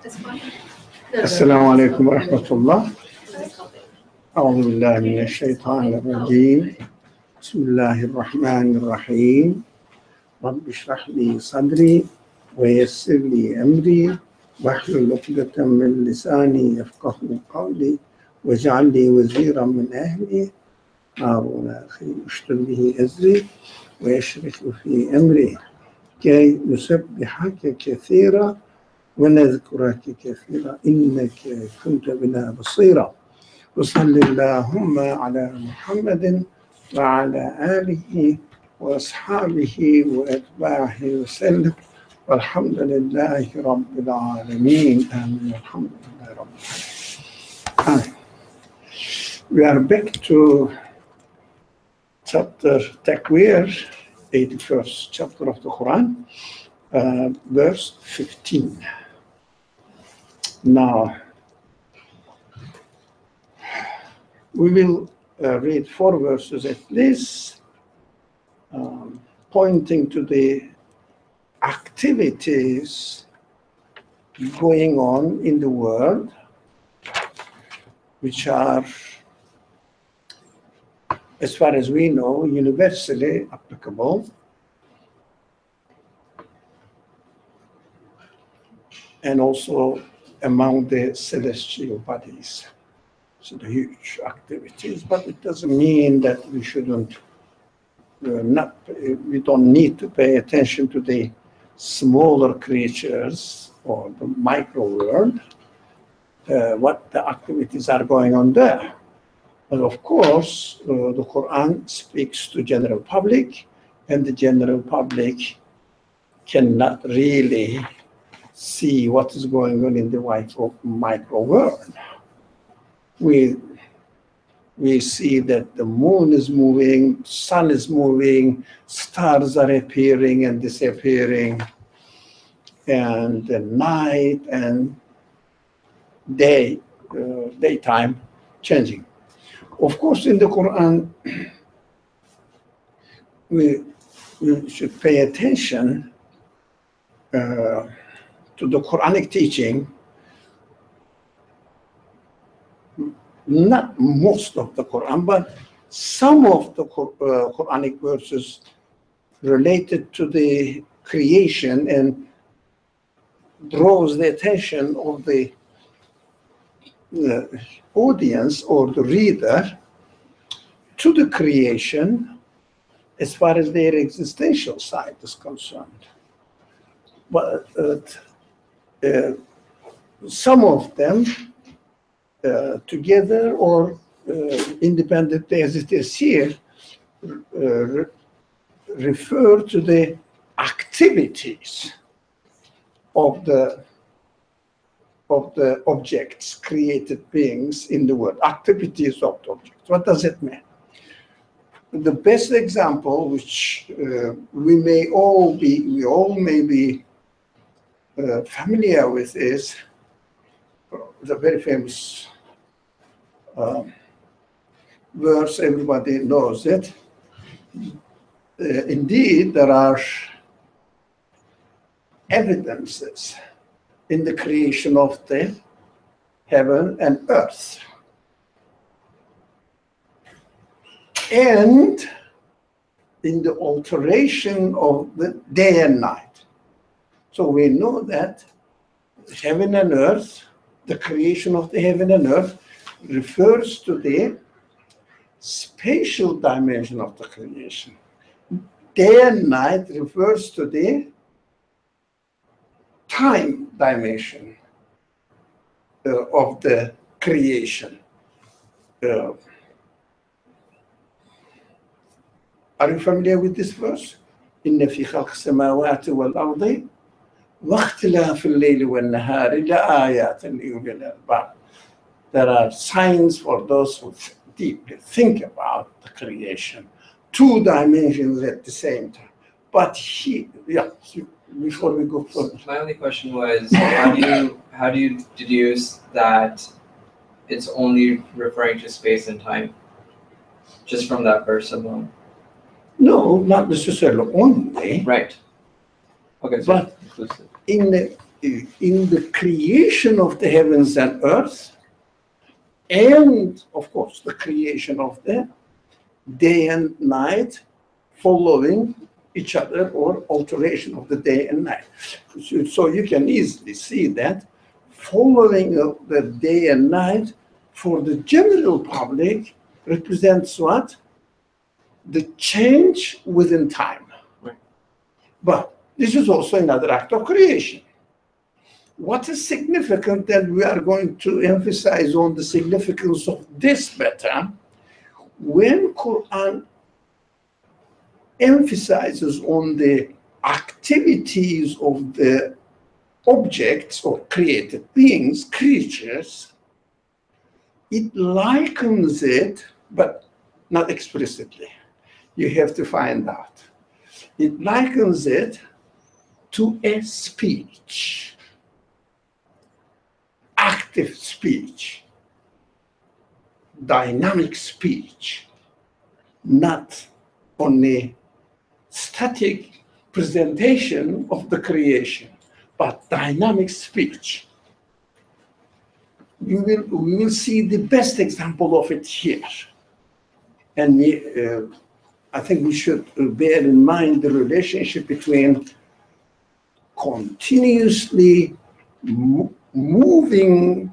السلام عليكم ورحمة الله. أعوذ بالله من الشيطان الرجيم. بسم الله الرحمن الرحيم. رب اشرح لي صدري ويسر لي أمري واحلل عقدة من لساني يفقهوا قولي واجعل لي وزيرا من أهلي هارون أخي اشدد به أزري ويشرك في أمري كي نسبحك كثيرا ونذكرك كثيرا إنك كنت بنا بصيرا. وصل اللهم على محمد وعلى آله وأصحابه وأتباعه وسلم والحمد لله رب العالمين. آمين. الحمد لله رب العالمين. We are back to chapter Tawkir, 81st chapter of the Qur'an, verse 15. Now, we will read 4 verses at least, pointing to the activities going on in the world, which are, as far as we know, universally applicable, and also among the celestial bodies. So the huge activities, but it doesn't mean that we shouldn't we don't need to pay attention to the smaller creatures or the micro world, what the activities are going on there. But of course, the Quran speaks to general public, and the general public cannot really see what is going on in the micro world. We see that the moon is moving, sun is moving, stars are appearing and disappearing, and the night and daytime changing. Of course, in the Quran, we should pay attention to the Quranic teaching. Not most of the Quran, but some of the Quranic verses related to the creation and draws the attention of the audience or the reader to the creation as far as their existential side is concerned. But some of them together or independently as it is here, refer to the activities of the objects, created beings in the world, activities of the objects. What does it mean? The best example, which we all may be familiar with, is the very famous verse, everybody knows it. Indeed, there are evidences in the creation of the heaven and earth, and in the alteration of the day and night. So we know that heaven and earth, the creation of the heaven and earth, refers to the spatial dimension of the creation. Day and night refers to the time dimension of the creation. Are you familiar with this verse? إِنَّ فِي خَلْقِ السَّمَاوَاتِ وَالْأَرْضِ وَاخْتِلَافِ اللَّيْلِ وَالنَّهَارِ لَآيَاتٍ لِأُولِي الْأَلْبَابِ. There are signs for those who deeply think about the creation. 2 dimensions at the same time. But before we go further. My only question was, how do you deduce that it's only referring to space and time, just from that verse alone? No, not necessarily only. Right. Okay. So but in in the creation of the heavens and earth, and of course the creation of the day and night following each other, or alteration of the day and night. So you can easily see that following of the day and night for the general public represents what? The change within time. Right. But this is also another act of creation. What is significant, and we are going to emphasize on the significance of this better, when Qur'an emphasizes on the activities of the objects or created beings, creatures, it likens it, but not explicitly. You have to find out. It likens it to a speech, active speech, dynamic speech, not only static presentation of the creation, but dynamic speech. We will see the best example of it here. And I think we should bear in mind the relationship between continuously moving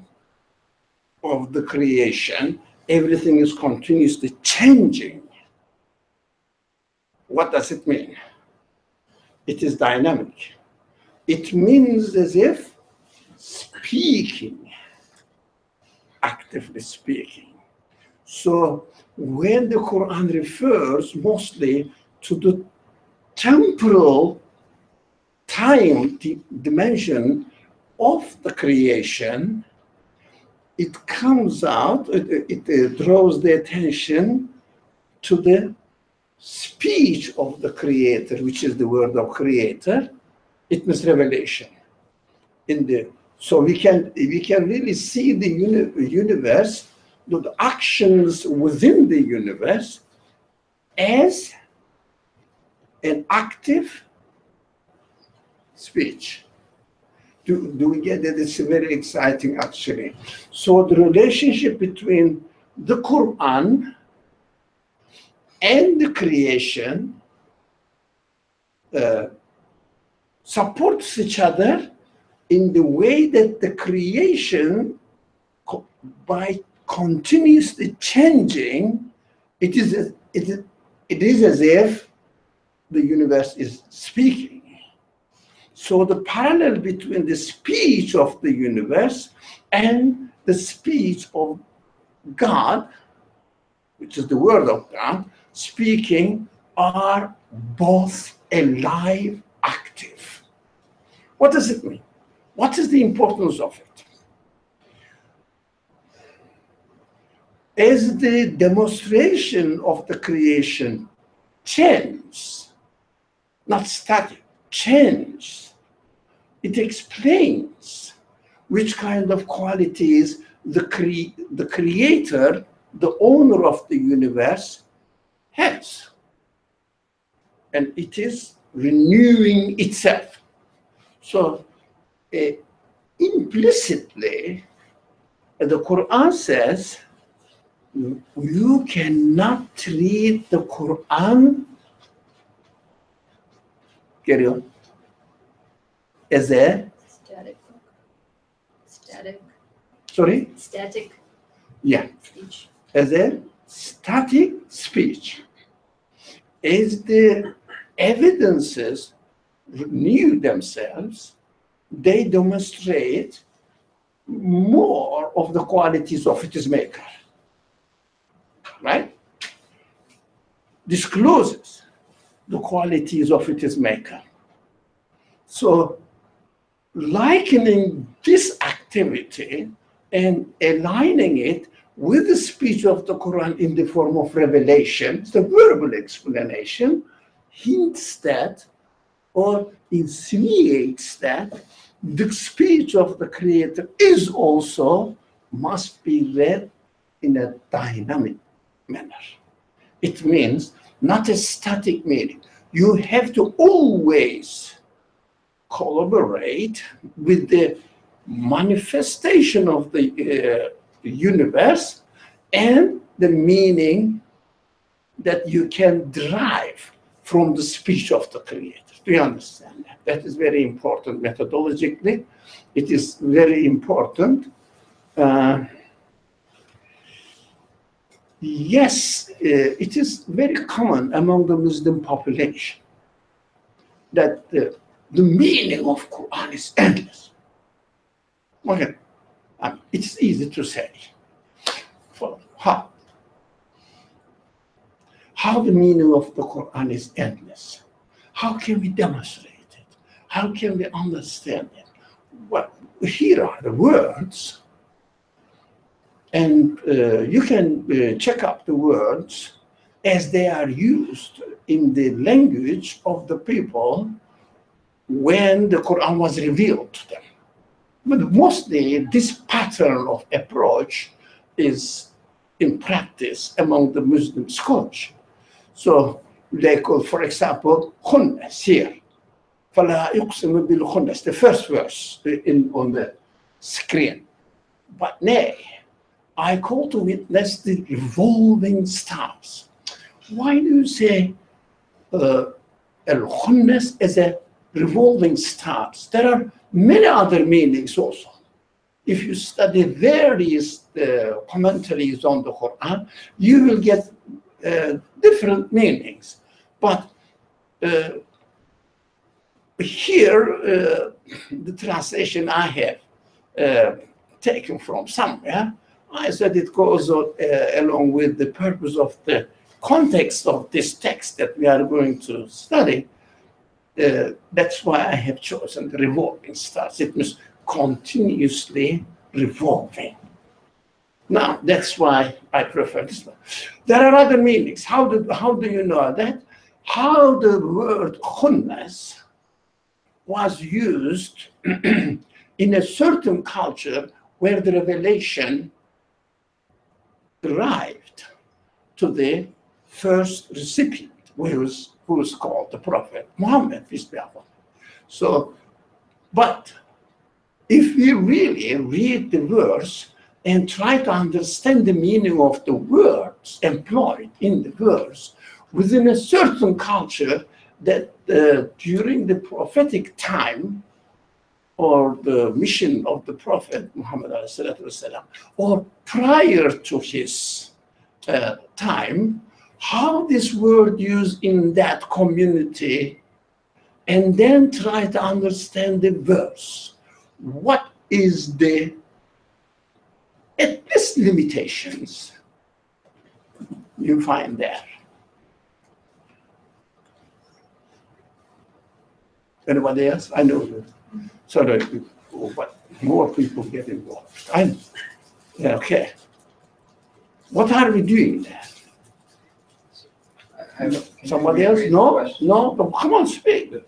of the creation. Everything is continuously changing. What does it mean? It is dynamic. It means as if speaking, actively speaking. So when the Quran refers mostly to the temporal time dimension of the creation, it comes out, it draws the attention to the speech of the Creator, which is the word of Creator. It means revelation. So we can really see the universe, the actions within the universe, as an active speech. Do we get it? It's very exciting, actually. So the relationship between the Quran and the creation supports each other in the way that the creation, by continuously changing, it is as if the universe is speaking. So the parallel between the speech of the universe and the speech of God, which is the word of God, speaking, are both alive, active. What does it mean? What is the importance of it? As the demonstration of the creation changes, not static, changes, it explains which kind of qualities the creator, the owner of the universe, has. And it is renewing itself. So implicitly, the Quran says, you cannot read the Quran, carry on, as a Static. Static. Sorry? Static Yeah. speech. As a static speech. As the evidences renew themselves, they demonstrate more of the qualities of its maker. Right? Discloses the qualities of its maker. So, likening this activity and aligning it with the speech of the Quran in the form of revelation, the verbal explanation, hints that or insinuates that the speech of the Creator is also must be read in a dynamic manner. It means not a static meaning. You have to always collaborate with the manifestation of the universe and the meaning that you can derive from the speech of the Creator. Do you understand that? That is very important methodologically. It is very important. Yes, it is very common among the Muslim population that the meaning of Quran is endless. Okay, it's easy to say. How the meaning of the Quran is endless? How can we demonstrate it? How can we understand it? Well, here are the words, and you can check up the words as they are used in the language of the people when the Quran was revealed to them. But mostly this pattern of approach is in practice among the Muslim scholars. So they call, for example, khunnas here. فَلَا يُقْسِمُ بِالْخُنَّسِ, the first verse on the screen. But nay, I call to witness the revolving stars. Why do you say al-khunnas as a revolving stars? There are many other meanings also. If you study various commentaries on the Quran, you will get different meanings. But here, the translation I have taken from somewhere, I said it goes along with the purpose of the context of this text that we are going to study. That's why I have chosen the revolving stars. It means continuously revolving. Now, that's why I prefer this one. There are other meanings. How do you know that? How the word khunnas was used in a certain culture where the revelation arrived to the first recipient, who was called the Prophet Muhammad, peace be upon him. So, but if we really read the verse and try to understand the meaning of the words employed in the verse within a certain culture, that during the prophetic time or the mission of the Prophet Muhammad والسلام, or prior to his time, how this word used in that community, and then try to understand the verse. What is the, at least limitations you find there? Anybody else? I know that. So that, but more people get involved. I know. Yeah, okay. What are we doing there? Somebody else? No? No? But come on, speak. The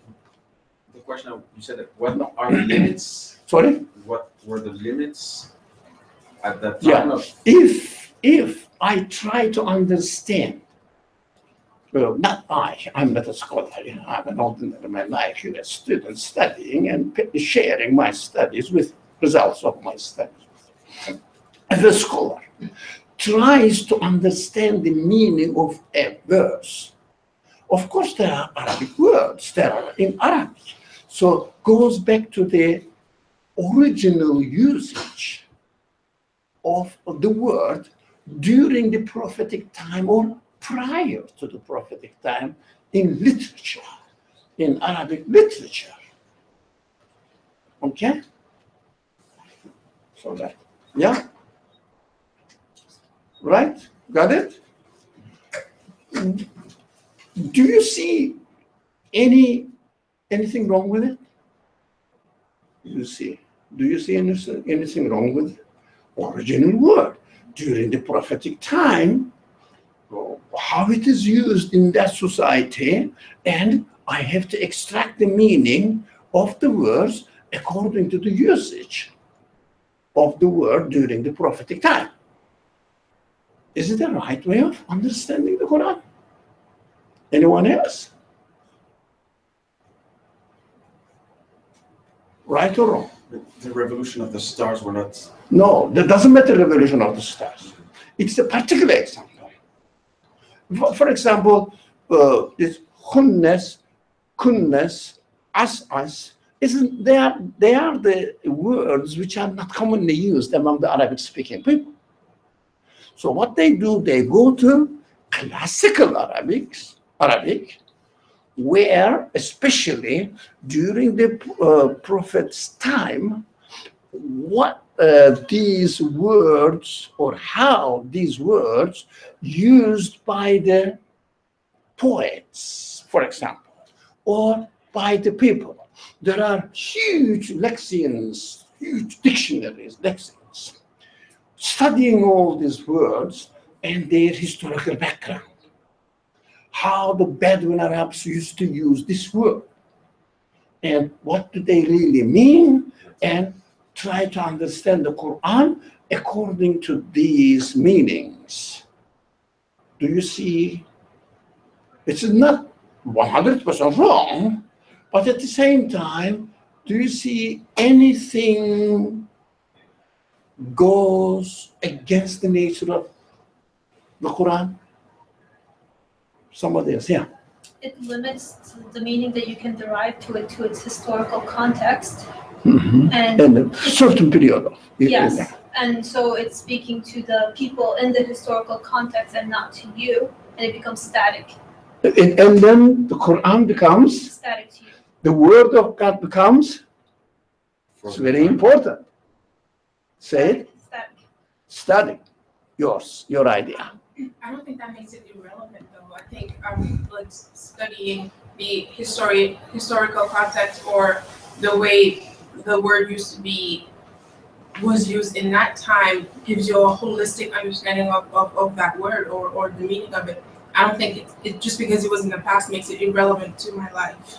question, you said that what are the limits? Sorry? What were the limits at that Yeah. time? Of If I try to understand, well, not I'm not a scholar, I'm an ordinary man like you, a student studying and sharing my studies with results of my studies. As a scholar tries to understand the meaning of a verse. Of course, there are Arabic words, there are in Arabic. So goes back to the original usage of the word during the prophetic time or prior to the prophetic time in literature, in Arabic literature. Okay? So that, yeah? Right? Got it? Do you see anything wrong with it? Do you see anything wrong with original word during the prophetic time? How it is used in that society, and I have to extract the meaning of the words according to the usage of the word during the prophetic time. Is it the right way of understanding the Quran? Anyone else? Right or wrong? The revolution of the stars were not. No, that doesn't matter revolution of the stars. It's a particular example. For example, this hunnes, kunnes, as, they are the words which are not commonly used among the Arabic speaking people. So what they do, they go to classical Arabic, where especially during the prophet's time, what these words or how these words used by the poets, for example, or by the people. There are huge lexions, huge dictionaries, lexicons, studying all these words and their historical background. How the Bedouin Arabs used to use this word, and what do they really mean, and try to understand the Quran according to these meanings. Do you see? It's not 100% wrong, but at the same time, do you see anything goes against the nature of the Quran? Somebody else, yeah. It limits the meaning that you can derive to its historical context. Mm-hmm. And a certain period of. Yes, and so it's speaking to the people in the historical context and not to you, and it becomes static. And then the Quran becomes, Static to you. the word of God becomes, it's very important. Say it. Static. Static. Your idea. I don't think that makes it irrelevant, though. I think like studying the historical context or the way the word was used in that time gives you a holistic understanding of that word or the meaning of it. I don't think it just because it was in the past makes it irrelevant to my life.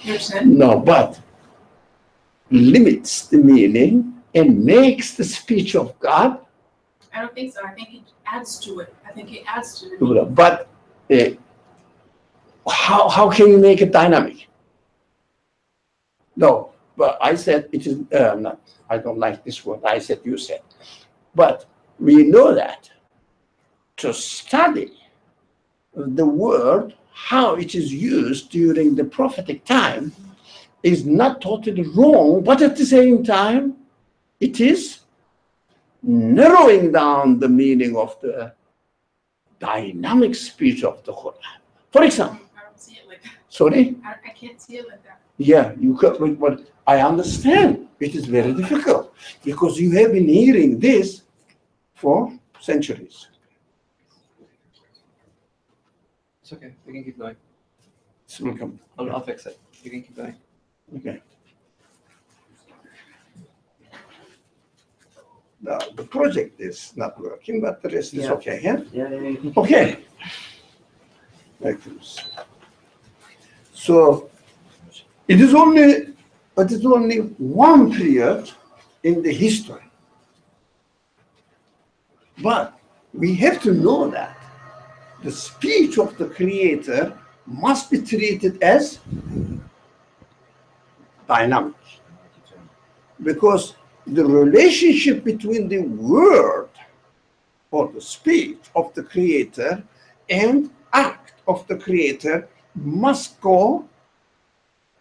You understand? No, but limits the meaning and makes the speech of God. I don't think so. I think it adds to it. I think it adds to the meaning. But how can you make it dynamic? No, but I said it is not. I don't like this word. I said you said. But we know that to study the word, how it is used during the prophetic time, is not totally wrong, but at the same time, it is narrowing down the meaning of the dynamic speech of the Quran. For example, I don't see it like that. sorry? I can't see it like that. Yeah, you could, but I understand it is very difficult because you have been hearing this for centuries. It's okay. We can keep going. It's welcome. I'll fix it. You can keep going. Okay. Now, the project is not working, but the rest is okay, yeah? Yeah. Okay. Like this. So it is only one period in the history. But we have to know that the speech of the Creator must be treated as dynamic. Because the relationship between the word or the speech of the Creator and act of the Creator must go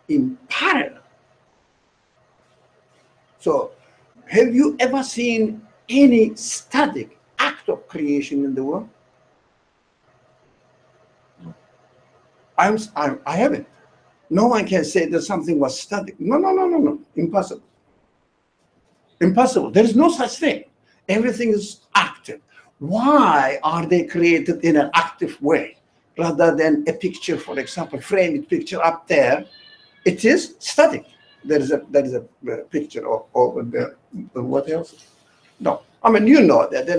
in parallel. So, have you ever seen any static act of creation in the world? I haven't. No one can say that something was static. No. Impossible. Impossible. There is no such thing. Everything is active. Why are they created in an active way rather than a picture, for example, framed picture up there? It is static. There is a picture of the what else? No, I mean you know that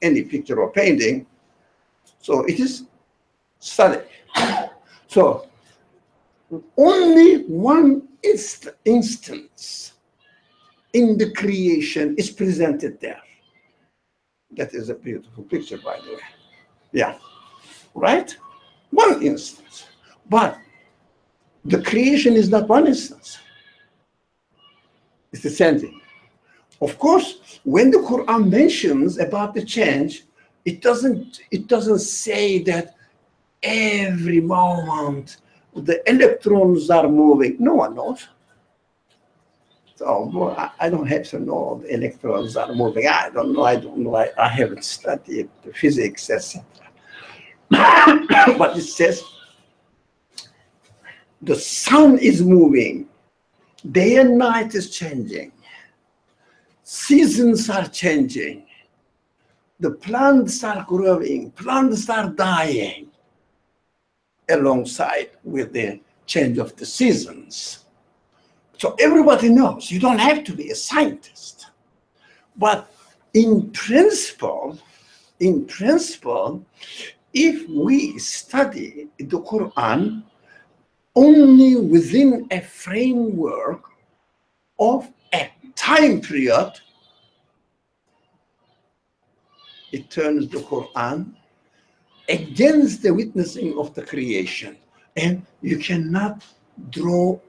any picture or painting, so it is static. So only one instance in the creation is presented there. That is a beautiful picture, by the way. Yeah, right? One instance. But the creation is not one instance. It's the same thing. Of course, when the Quran mentions about the change, it doesn't say that every moment the electrons are moving. No one knows. So well, I don't have to know the electrons are moving. I don't know. I haven't studied the physics, etc. But it says the sun is moving. Day and night is changing. Seasons are changing. The plants are growing. Plants are dying alongside with the change of the seasons. So everybody knows. You don't have to be a scientist. But in principle, if we study the Quran only within a framework of a time period, it turns the Quran against the witnessing of the creation. And you cannot draw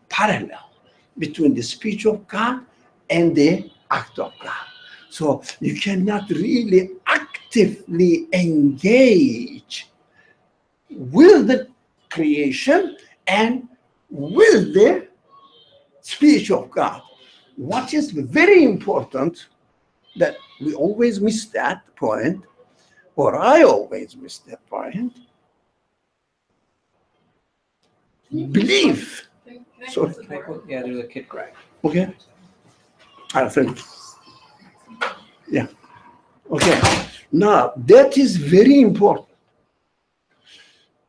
parallel between the speech of God and the act of God. So you cannot really actively engage with the creation and with the speech of God. What is very important, that we always miss that point, or I always miss that point, belief. Sorry. Yeah, there's a kid crying. Okay. I think. Yeah. Okay. Now, that is very important.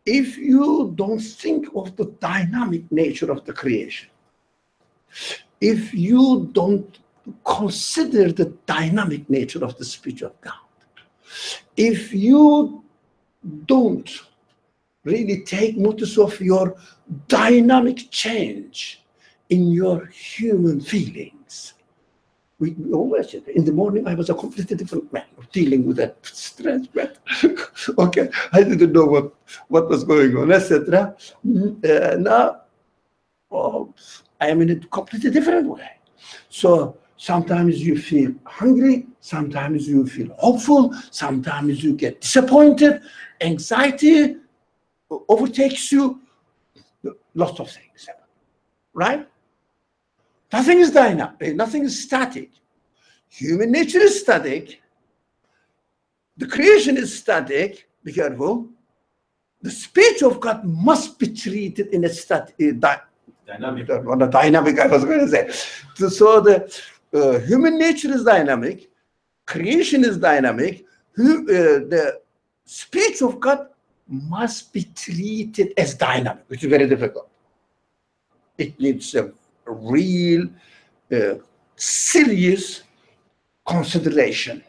If you don't think of the dynamic nature of the creation, if you don't consider the dynamic nature of the speech of God, if you don't really take notice of your dynamic change in your human feelings, we always said, in the morning I was a completely different man, dealing with that strange man. Okay, I didn't know what was going on, etc. Now, I am in a completely different way. So sometimes you feel hungry, sometimes you feel hopeful, sometimes you get disappointed, anxiety overtakes you, lots of things happen, right? Nothing is dynamic, nothing is static. Human nature is static. The creation is static. Be careful. The speech of God must be treated in a dynamic. On a dynamic, I was going to say. So the human nature is dynamic. Creation is dynamic. The speech of God must be treated as dynamic, which is very difficult. It needs a real, serious consideration.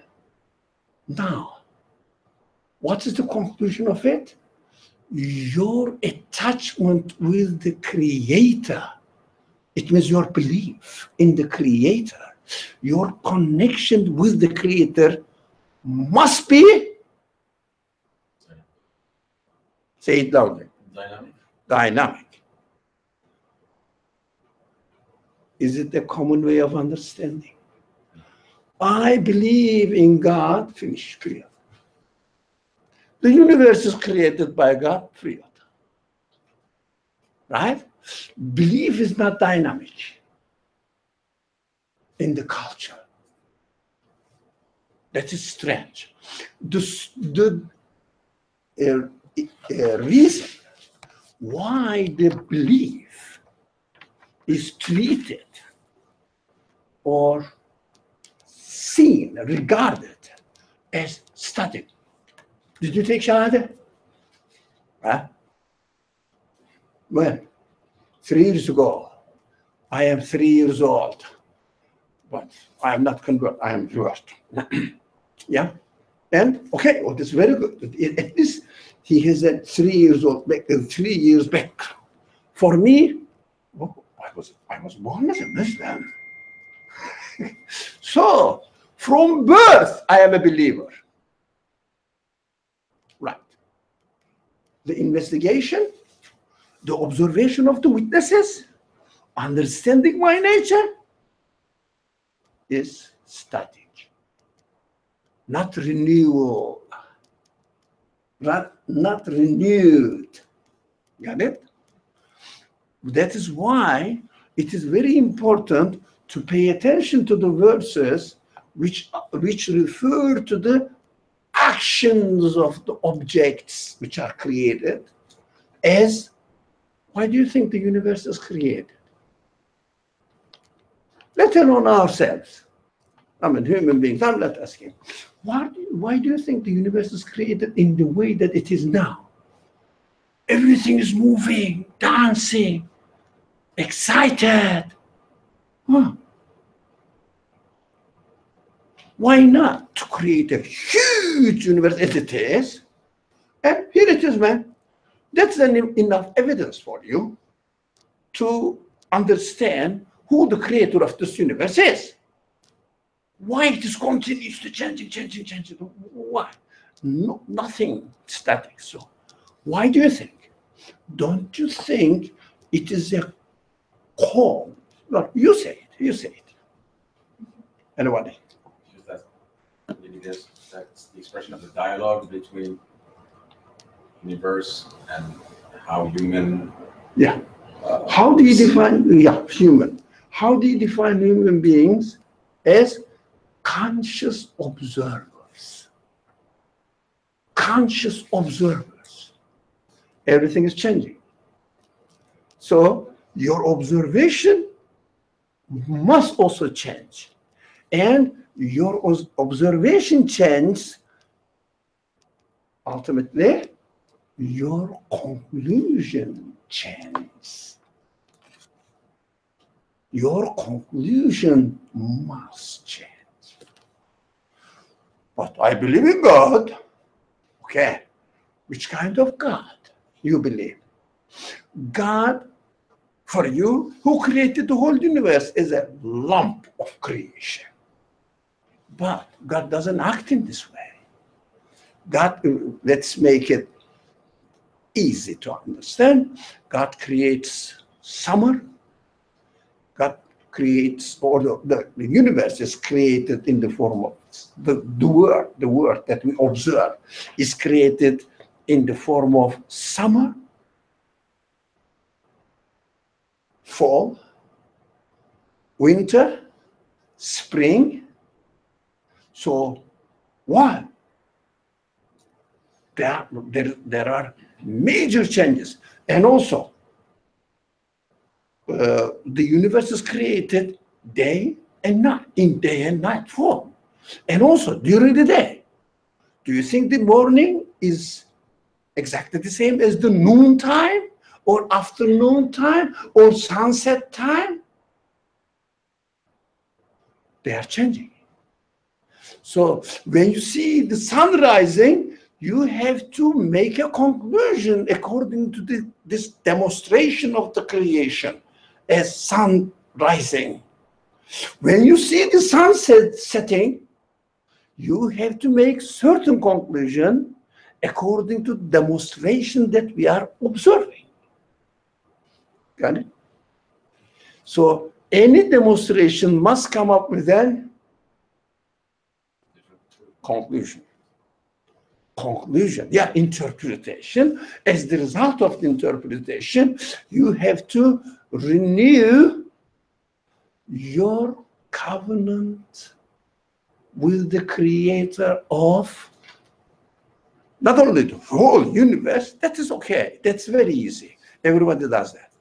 Now, what is the conclusion of it? Your attachment with the Creator. It means your belief in the Creator. Your connection with the Creator must be, say it loudly, dynamic. Is it a common way of understanding? I believe in God, finish, period. The universe is created by God, period. Right? Belief is not dynamic in the culture. That is strange. The reason why the belief is treated or seen, regarded as static. Did you take Shahada? Huh? Well, 3 years ago, I am 3 years old, but I am not converted, I am reversed. Yeah? And, okay, well, that's very good. At least he has a 3 years old back, 3 years back. For me, oh, I was born as a Muslim. So, from birth, I am a believer. Right. The investigation, the observation of the witnesses, understanding my nature, is static, not renewal, not renewed. Got it? That is why it is very important to pay attention to the verses which refer to the actions of the objects which are created as, why do you think the universe is created? Let alone ourselves. I mean, human beings, I'm not asking. Why do you think the universe is created in the way that it is now? Everything is moving, dancing, excited. Huh. Why not to create a huge universe as it is? And here it is, man. That's enough evidence for you to understand who the creator of this universe is. Why it is continuously changing. Why? No, nothing static. So why do you think? Don't you think it is a call? Look, you say it. Anybody? Maybe that's the expression of the dialogue between universe and how human. Yeah. How do you define human? How do you define human beings as conscious observers? Conscious observers. Everything is changing. So your observation must also change. And your observation changes, ultimately, your conclusion changes. Your conclusion must change. But I believe in God. Okay. Which kind of God you believe? God, for you, who created the whole universe, is a lump of creation. But God doesn't act in this way. God, let's make it easy to understand. God creates summer. God creates, or the universe is created in the form of the world that we observe is created in the form of summer, fall, winter, spring. So why? There are major changes. And also, the universe is created day and night, in day and night form. And also during the day. Do you think the morning is exactly the same as the noon time or afternoon time or sunset time? They are changing. So when you see the sun rising, you have to make a conclusion according to this demonstration of the creation as sun rising. When you see the sunset setting, you have to make certain conclusion according to demonstration that we are observing. Got it? So any demonstration must come up with a conclusion. Yeah, interpretation. As the result of the interpretation, you have to renew your covenant with the creator of not only the whole universe. That is okay. That's very easy. Everybody does that.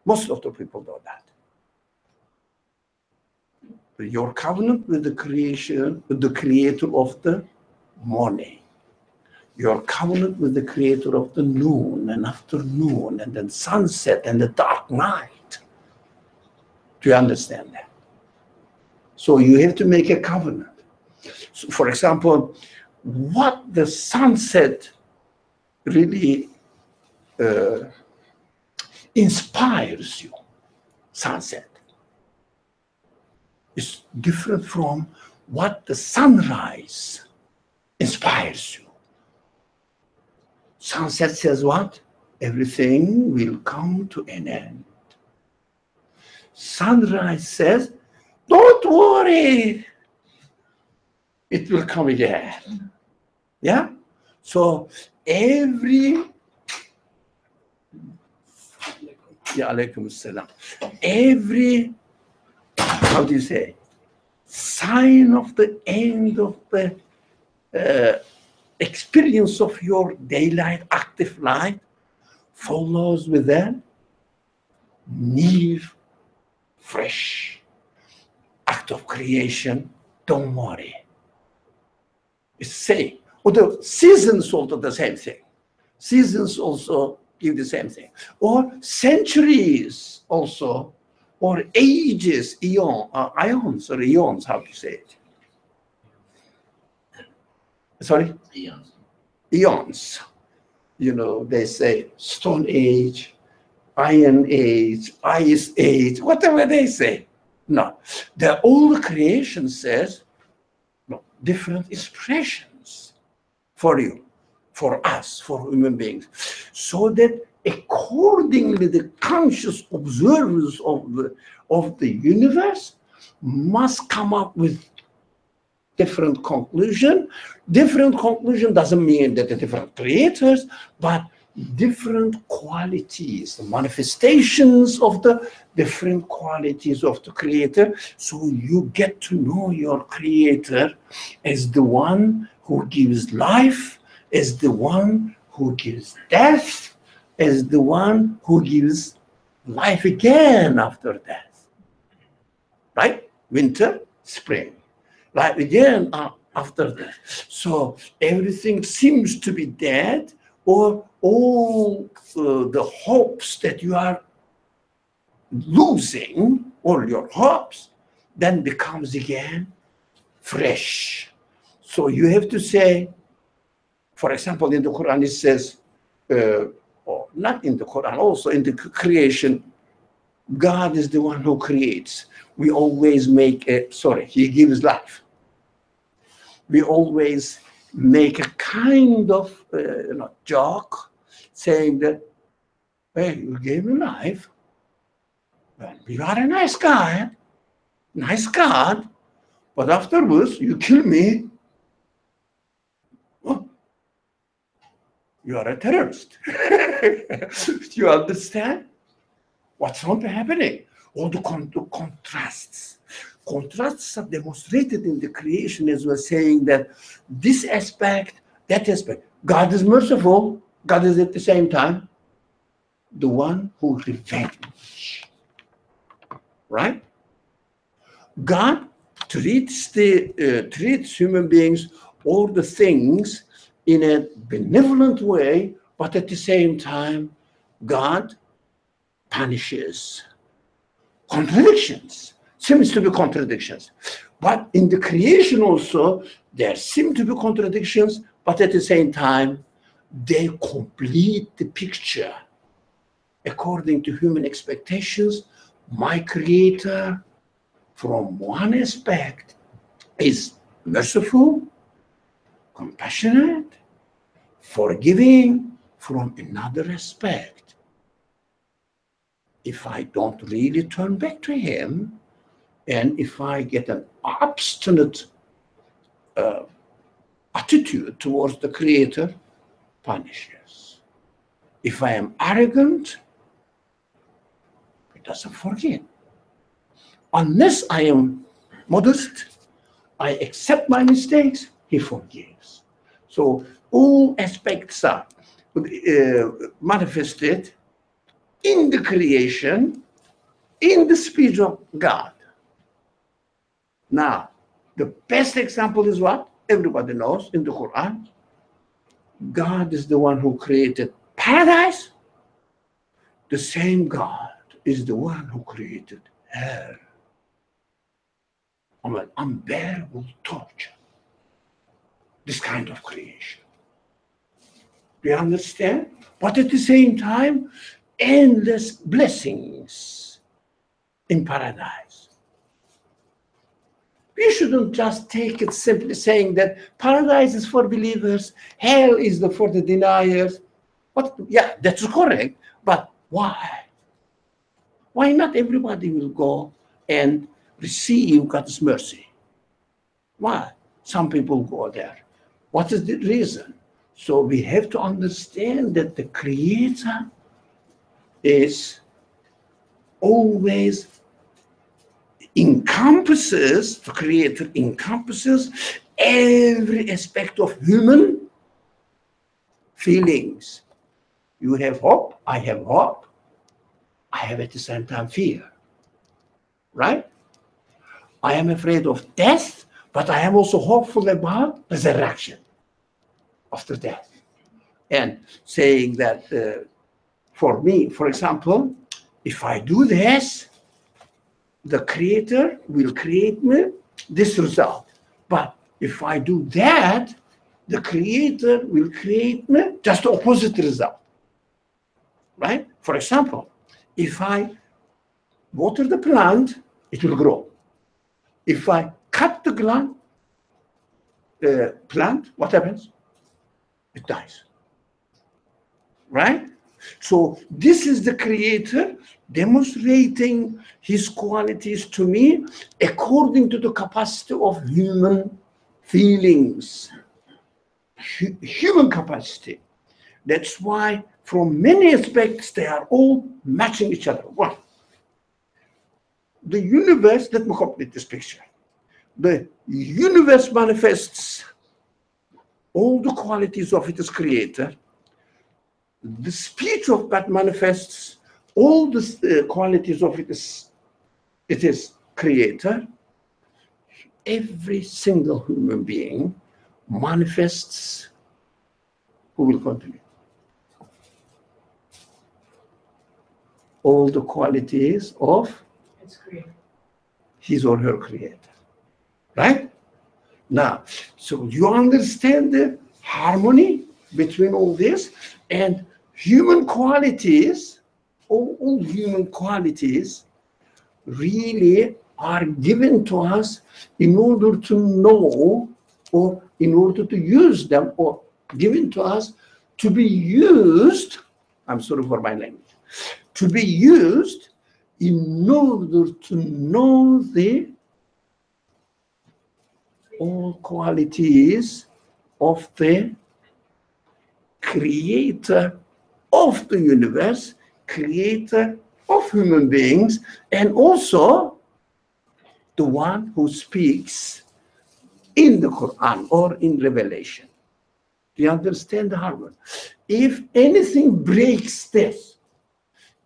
Most of the people do that. Your covenant with the creation, with the creator of the morning. Your covenant with the creator of the noon and afternoon and then sunset and the dark night. Do you understand that? So you have to make a covenant. So for example, what the sunset really inspires you, sunset, is different from what the sunrise inspires you. Sunset says what? Everything will come to an end. Sunrise says don't worry, it will come again. Yeah? So every, yeah, alaykum salam. Every, how do you say, sign of the end of the experience of your daylight, active life, follows with a new, fresh act of creation. Don't worry. It's same. Or the seasons also the same thing. Seasons also give the same thing. Or centuries also, or ages, ions, or eons, how do you say it? Sorry? Eons. Eons. You know, they say Stone Age, Iron Age, Ice Age, whatever they say. No. The old creation says, no, different expressions for you, for us, for human beings. So that accordingly the conscious observers of the universe must come up with different conclusion. Different conclusion doesn't mean that they're different creators, but different qualities, the manifestations of the different qualities of the creator. So you get to know your creator as the one who gives life, as the one who gives death, as the one who gives life again after death. Right? Winter, spring. Life again after that. So everything seems to be dead, or all the hopes that you are losing, all your hopes, then becomes again fresh. So you have to say, for example, in the Quran it says, or not in the Quran, also in the creation, God is the one who creates. We always make He gives life. We always make a kind of joke, saying that, hey, you gave me life. Well, you are a nice guy, nice God, but afterwards you kill me. Oh, you are a terrorist. You understand what's happening? All the contrasts. Contrasts are demonstrated in the creation as well, saying that this aspect, that aspect. God is merciful. God is at the same time the one who revenge. Right? God treats human beings, all the things, in a benevolent way, but at the same time, God punishes. Contradictions. Seems to be contradictions. But in the creation also, there seem to be contradictions, but at the same time, they complete the picture. According to human expectations, my creator, from one aspect, is merciful, compassionate, forgiving. From another aspect, if I don't really turn back to him, and if I get an obstinate attitude towards the creator, punishes. If I am arrogant, he doesn't forgive. Unless I am modest, I accept my mistakes, he forgives. So all aspects are manifested in the creation, in the speech of God. Now, the best example is what? Everybody knows in the Quran. God is the one who created paradise. The same God is the one who created hell. Unbearable torture. This kind of creation. Do you understand? But at the same time, endless blessings in paradise. We shouldn't just take it simply saying that paradise is for believers, hell is for the deniers. But yeah, that's correct. But why? Why not everybody will go and receive God's mercy. Why? Some people go there. What is the reason? So we have to understand that the Creator is always encompasses, the Creator encompasses every aspect of human feelings. You have hope, I have hope. I have at the same time fear, right? I am afraid of death, but I am also hopeful about resurrection after death. And saying that for me, for example, if I do this, the Creator will create me this result. But if I do that, the Creator will create me just the opposite result, right? For example, if I water the plant, it will grow. If I cut the plant, what happens? It dies, right? So this is the Creator demonstrating his qualities to me according to the capacity of human feelings, human capacity. That's why from many aspects they are all matching each other. One, the universe, let me complete this picture. The universe manifests all the qualities of its Creator. The speech of God manifests all the qualities of its Creator. Every single human being manifests, who will continue, all the qualities of It's Creator. his or her Creator, right? Now, so you understand the harmony between all this, and human qualities, all human qualities really are given to us in order to know, or in order to use them, or given to us to be used, I'm sorry for my language, to be used in order to know the all qualities of the Creator of the universe, Creator of human beings, and also the one who speaks in the Qur'an or in Revelation. Do you understand the harmony? If anything breaks this,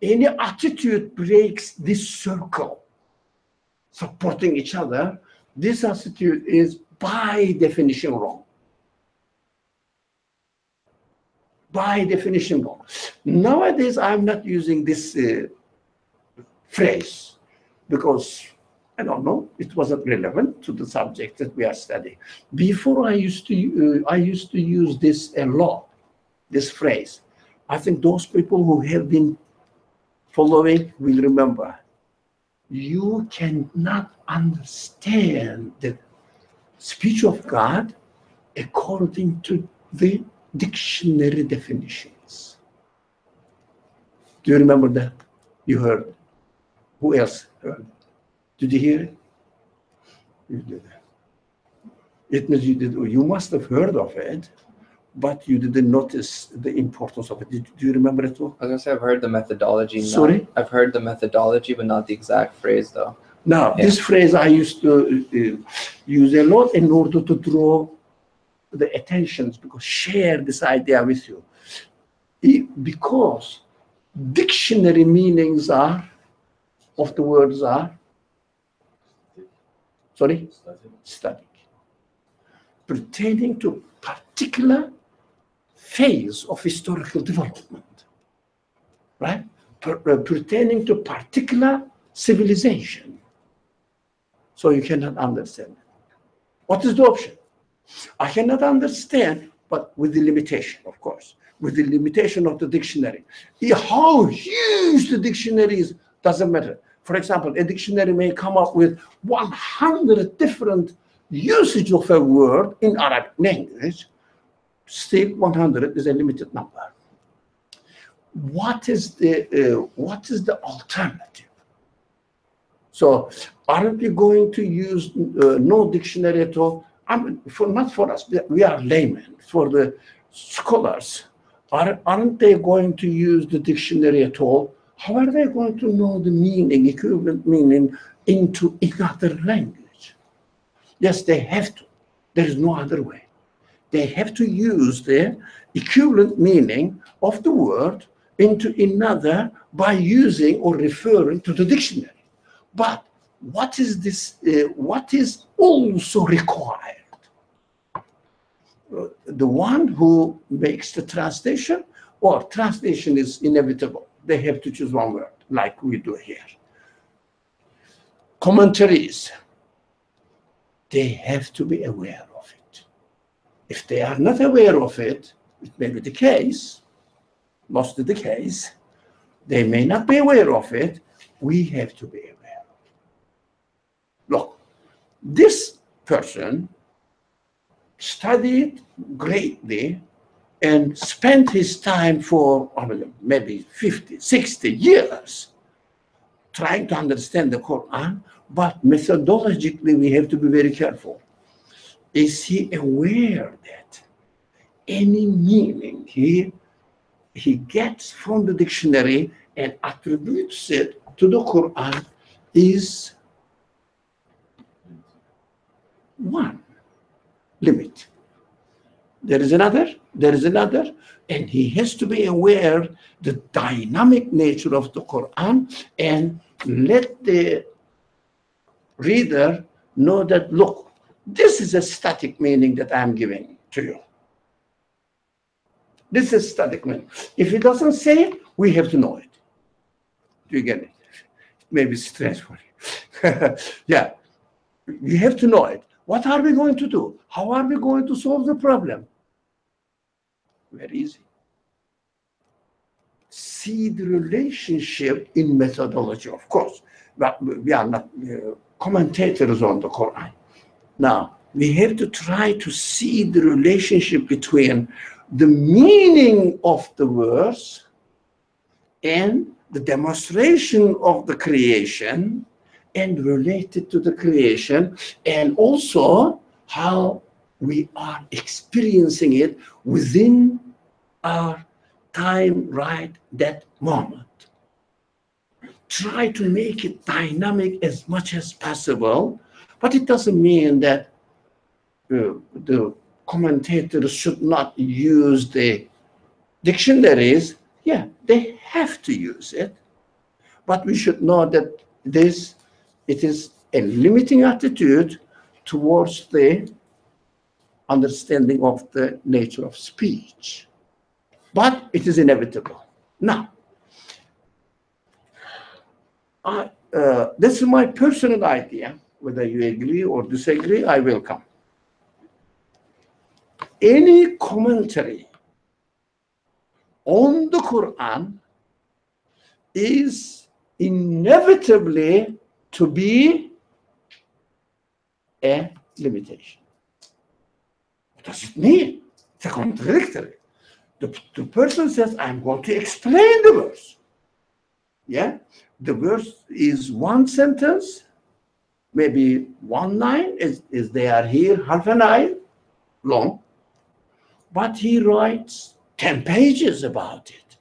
any attitude breaks this circle, supporting each other, this attitude is by definition wrong. By definition wrong. Nowadays, I'm not using this phrase because, I don't know, it wasn't relevant to the subject that we are studying. Before I used to use this a lot, this phrase. I think those people who have been following will remember. You cannot understand the speech of God according to the dictionary definitions. Do you remember that? You heard. Who else heard? Did you hear it? You did. It means you did. You must have heard of it, but you didn't notice the importance of it. Do you remember it all? I was gonna say I've heard the methodology. Sorry? I've heard the methodology, but not the exact phrase though. Now, Yeah. this phrase I used to use a lot in order to draw the attentions, because share this idea with you. Because dictionary meanings of the words are, sorry, static, pertaining to particular phase of historical development, right? Pertaining to particular civilization. So you cannot understand. What is the option? I cannot understand, but with the limitation, of course, with the limitation of the dictionary. How huge the dictionary is doesn't matter. For example, a dictionary may come up with 100 different usage of a word in Arabic language. Still, 100 is a limited number. What is the alternative? So aren't we going to use no dictionary at all? I mean, not for us, we are laymen. For the scholars, aren't they going to use the dictionary at all? How are they going to know the meaning, equivalent meaning, into another language? Yes, they have to. There is no other way. They have to use the equivalent meaning of the word into another by using or referring to the dictionary. But what is this? What is also required? The one who makes the translation, or translation is inevitable. They have to choose one word, like we do here. Commentaries, they have to be aware of it. If they are not aware of it, it may be the case, most of the case, they may not be aware of it. We have to be aware. Look, this person studied greatly and spent his time for maybe 50, 60 years trying to understand the Quran, but methodologically we have to be very careful. Is he aware that any meaning he gets from the dictionary and attributes it to the Quran is one limit? There is another, and he has to be aware the dynamic nature of the Quran and let the reader know that, look, this is a static meaning that I'm giving to you. This is static meaning. If he doesn't say it, we have to know it. Do you get it? Maybe strange for you. Yeah, you have to know it. What are we going to do? How are we going to solve the problem? Very easy. See the relationship in methodology, of course. But we are not commentators on the Quran. Now, we have to try to see the relationship between the meaning of the verse and the demonstration of the creation and related to the creation, and also how we are experiencing it within our time right that moment. Try to make it dynamic as much as possible, but it doesn't mean that the commentators should not use the dictionaries. Yeah, they have to use it, but we should know that it is a limiting attitude towards the understanding of the nature of speech. But it is inevitable. Now, this is my personal idea. Whether you agree or disagree, I welcome. Any commentary on the Quran is inevitably to be a limitation. What does it mean? It's a contradictory. The person says, I'm going to explain the verse. Yeah? The verse is one sentence, maybe one line, as they are here, half a line long. But he writes 10 pages about it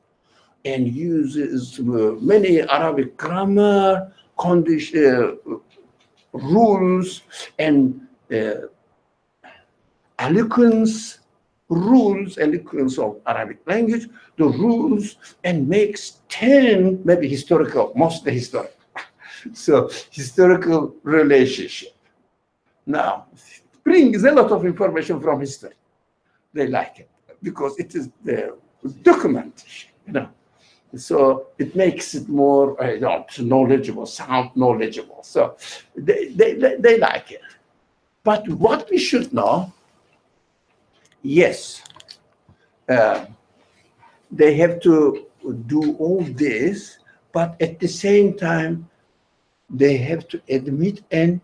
and uses many Arabic grammar, rules, and eloquence of Arabic language, the rules, and makes 10, maybe historical, mostly historical. So historical relationship. Now, it brings a lot of information from history. They like it because it is the documentation, So it makes it more knowledgeable, sound knowledgeable. So they like it. But what we should know, yes, they have to do all this, but at the same time, they have to admit and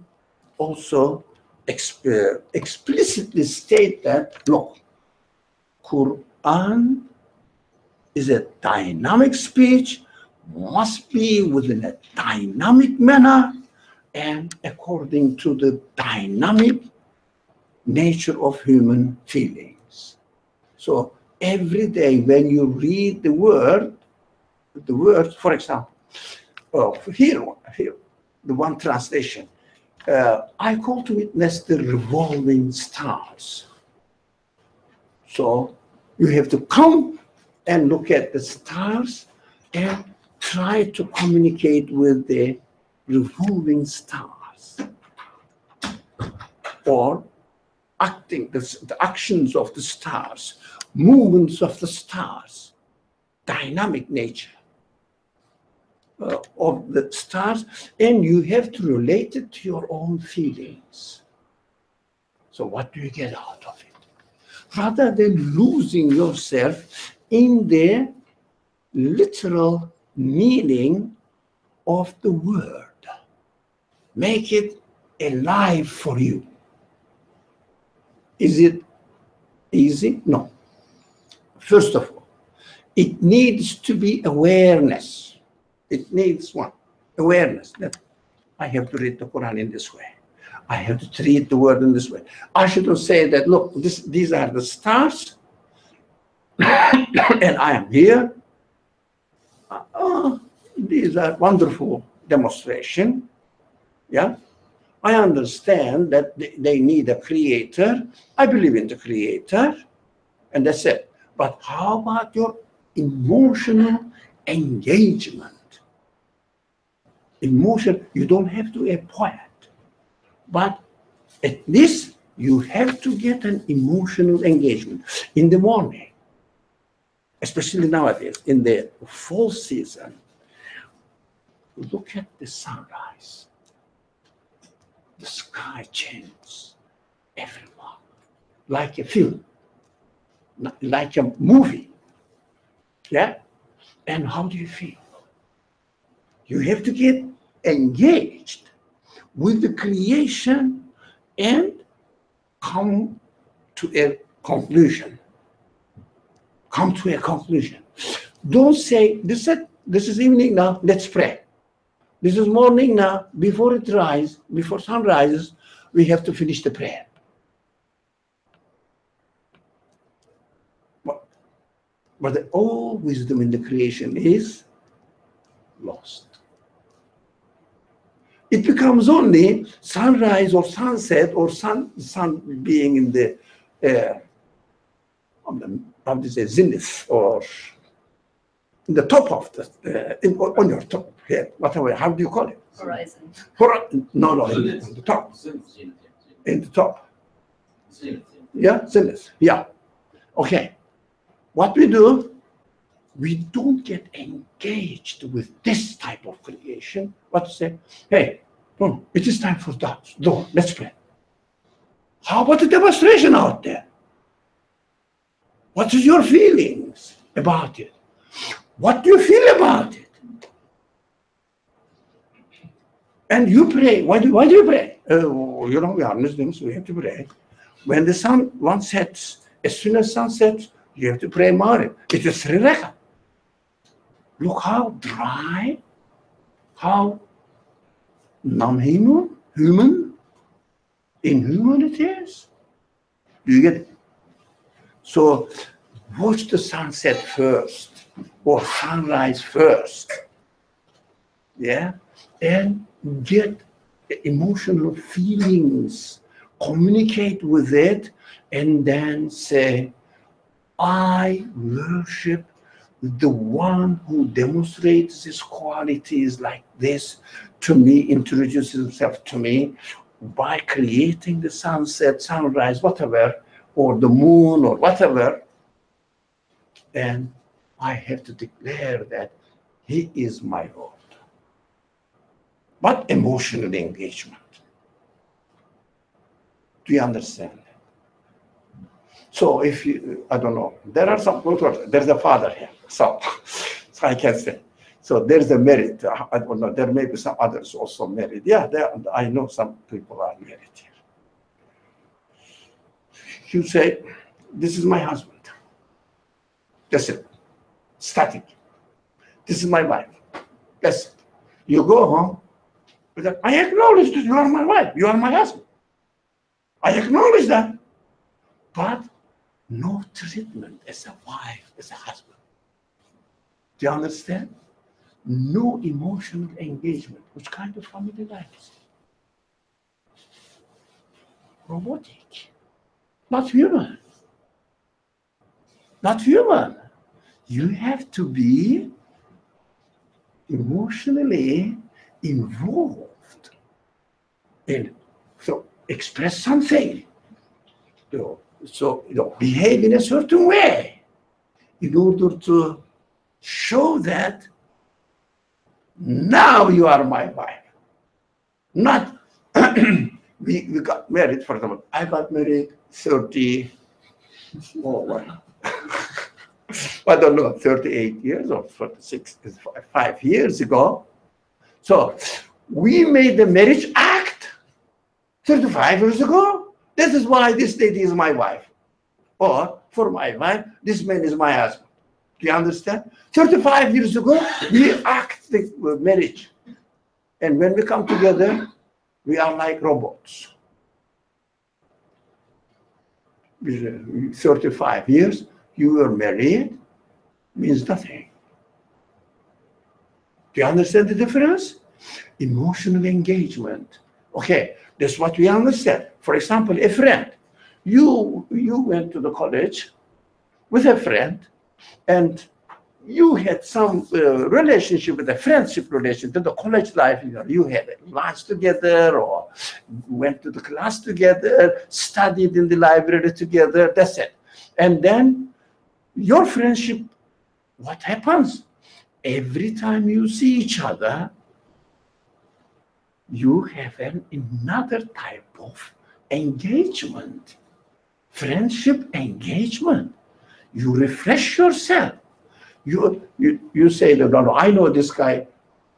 also explicitly state that, look, Quran is a dynamic speech, must be within a dynamic manner, and according to the dynamic nature of human feelings. So every day when you read the word, for example, here, the one translation, I call to witness the revolving stars. So you have to come and look at the stars and try to communicate with the revolving stars, or acting, the actions of the stars, movements of the stars, dynamic nature of the stars, and you have to relate it to your own feelings. So what do you get out of it? Rather than losing yourself in the literal meaning of the word, make it alive for you. Is it easy? No. First of all, it needs to be awareness. It needs one, awareness that I have to read the Quran in this way. I have to treat the word in this way. I shouldn't say that, look, these are the stars, and I am here. These are wonderful demonstration. Yeah, I understand that they need a creator. I believe in the creator, and that's it. But how about your emotional engagement? Emotion, you don't have to be a poet, but at least you have to get an emotional engagement in the morning, especially nowadays in the fall season. Look at the sunrise. The sky changes everywhere, like a film, like a movie. Yeah? And how do you feel? You have to get engaged with the creation and come to a conclusion. Come to a conclusion. Don't say, this is evening now, let's pray. This is morning now, before sun rises, we have to finish the prayer. But all wisdom in the creation is lost. It becomes only sunrise or sunset or sun being in the zenith, or in the top of the on your top head, whatever. How do you call it? Horizon. No, in the top. In the top. Yeah, zenith. Yeah. Okay. What we do, we don't get engaged with this type of creation. What to say? Hey, it is time for dawn. Let's pray. How about the demonstration out there? What is your feelings about it? What do you feel about it? And you pray. Why do you pray? We are Muslims, we have to pray. When the sun once sets, as soon as sun sets, you have to pray Maghrib. It is 3 rakah. Look how dry, how non-human, inhuman it is. Do you get it? So watch the sunset first, or sunrise first. Yeah? And get emotional feelings, communicate with it, and then say, I worship the one who demonstrates his qualities like this to me, introduces himself to me by creating the sunset, sunrise, whatever, or the moon or whatever. And I have to declare that he is my Lord. But emotional engagement. Do you understand? So if you, I don't know, there are some, there's a father here, so I can say. So there's a merit. I don't know, there may be some others also married. Yeah, I know some people are married here. You say, this is my husband. That's it. Static. This is my wife. That's it. You go home, But I acknowledge that you are my wife, you are my husband. I acknowledge that. But no treatment as a wife, as a husband. Do you understand? No emotional engagement. Which kind of family life is it? Robotic. Not human. Not human. You have to be emotionally involved and so express something. So behave in a certain way in order to show that now you are my wife. Not we got married, for example. I got married 30, I don't know, 38 years or 46, 5 years ago. So we made the marriage act 35 years ago. This is why this lady is my wife. Or for my wife, this man is my husband. Do you understand? 35 years ago, we act the marriage. And when we come together, we are like robots. 35 years, you were married, means nothing. Do you understand the difference? Emotional engagement. Okay, that's what we understand. For example, a friend. You went to the college with a friend, and you had some relationship with a friendship relation to the college life. You had lunch together or went to the class together, studied in the library together, that's it. And then your friendship, what happens? Every time you see each other, you have another type of engagement, friendship engagement. You refresh yourself. You say, no, I know this guy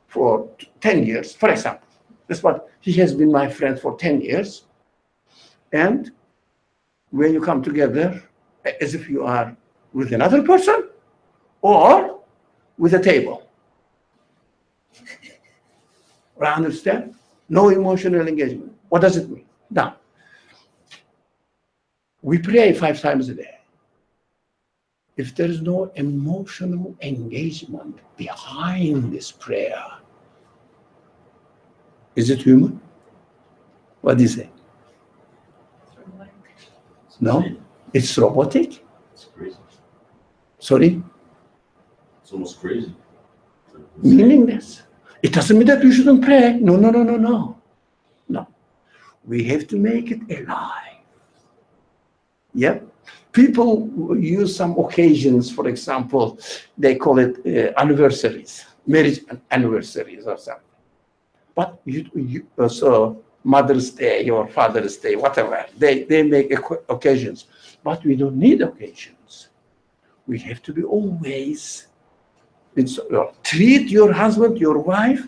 for 10 years, for example. That's what he has been my friend for 10 years. And when you come together, as if you are with another person or with a table. I understand? No emotional engagement. What does it mean? Now, we pray 5 times a day. If there is no emotional engagement behind this prayer, is it human? What do you say? No? It's robotic? It's crazy. Sorry? It's almost crazy. Meaningless. It doesn't mean that you shouldn't pray. No. No. We have to make it alive. Yep. People use some occasions, for example, they call it anniversaries, marriage anniversaries or something. But so Mother's Day or Father's Day, whatever, they make occasions. But we don't need occasions. We have to be always, treat your husband, your wife,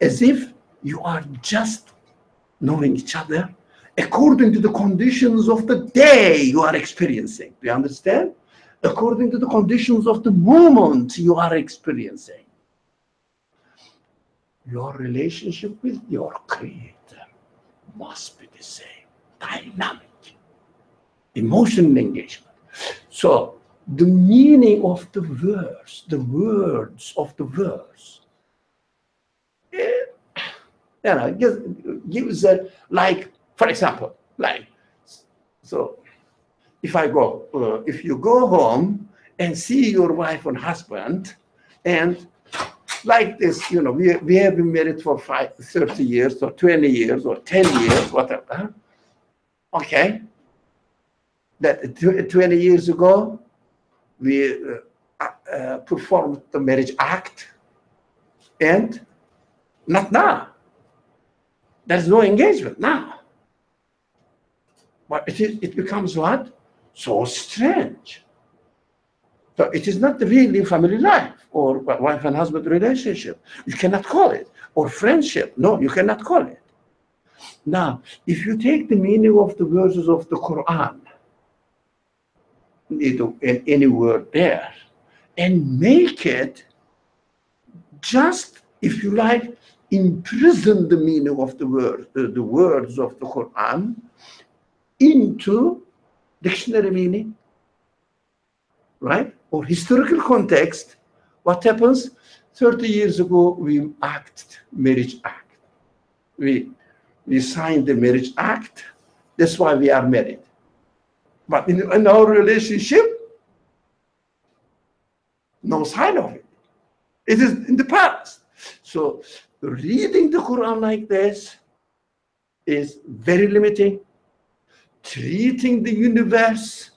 as if you are just knowing each other according to the conditions of the day you are experiencing. Do you understand? According to the conditions of the moment you are experiencing. Your relationship with your Creator must be the same, dynamic, emotional engagement. So the meaning of the verse, the words of the verse, gives a, like, for example, like, so if you go home and see your wife and husband, and like this, we have been married for 30 years or 20 years or 10 years, whatever. Okay. That 20 years ago, we performed the marriage act, and not now. There's no engagement now. But it becomes what? So strange. So it is not really family life or wife and husband relationship. You cannot call it. Or friendship. No, you cannot call it. Now, if you take the meaning of the verses of the Qur'an, any word there, and make it just, if you like, imprison the meaning of the words of the Quran into dictionary meaning, right? Or historical context. What happens? 30 years ago, we marriage act. We signed the marriage act. That's why we are married. But in our relationship, no sign of it. It is in the past. So reading the Quran like this is very limiting. Treating the universe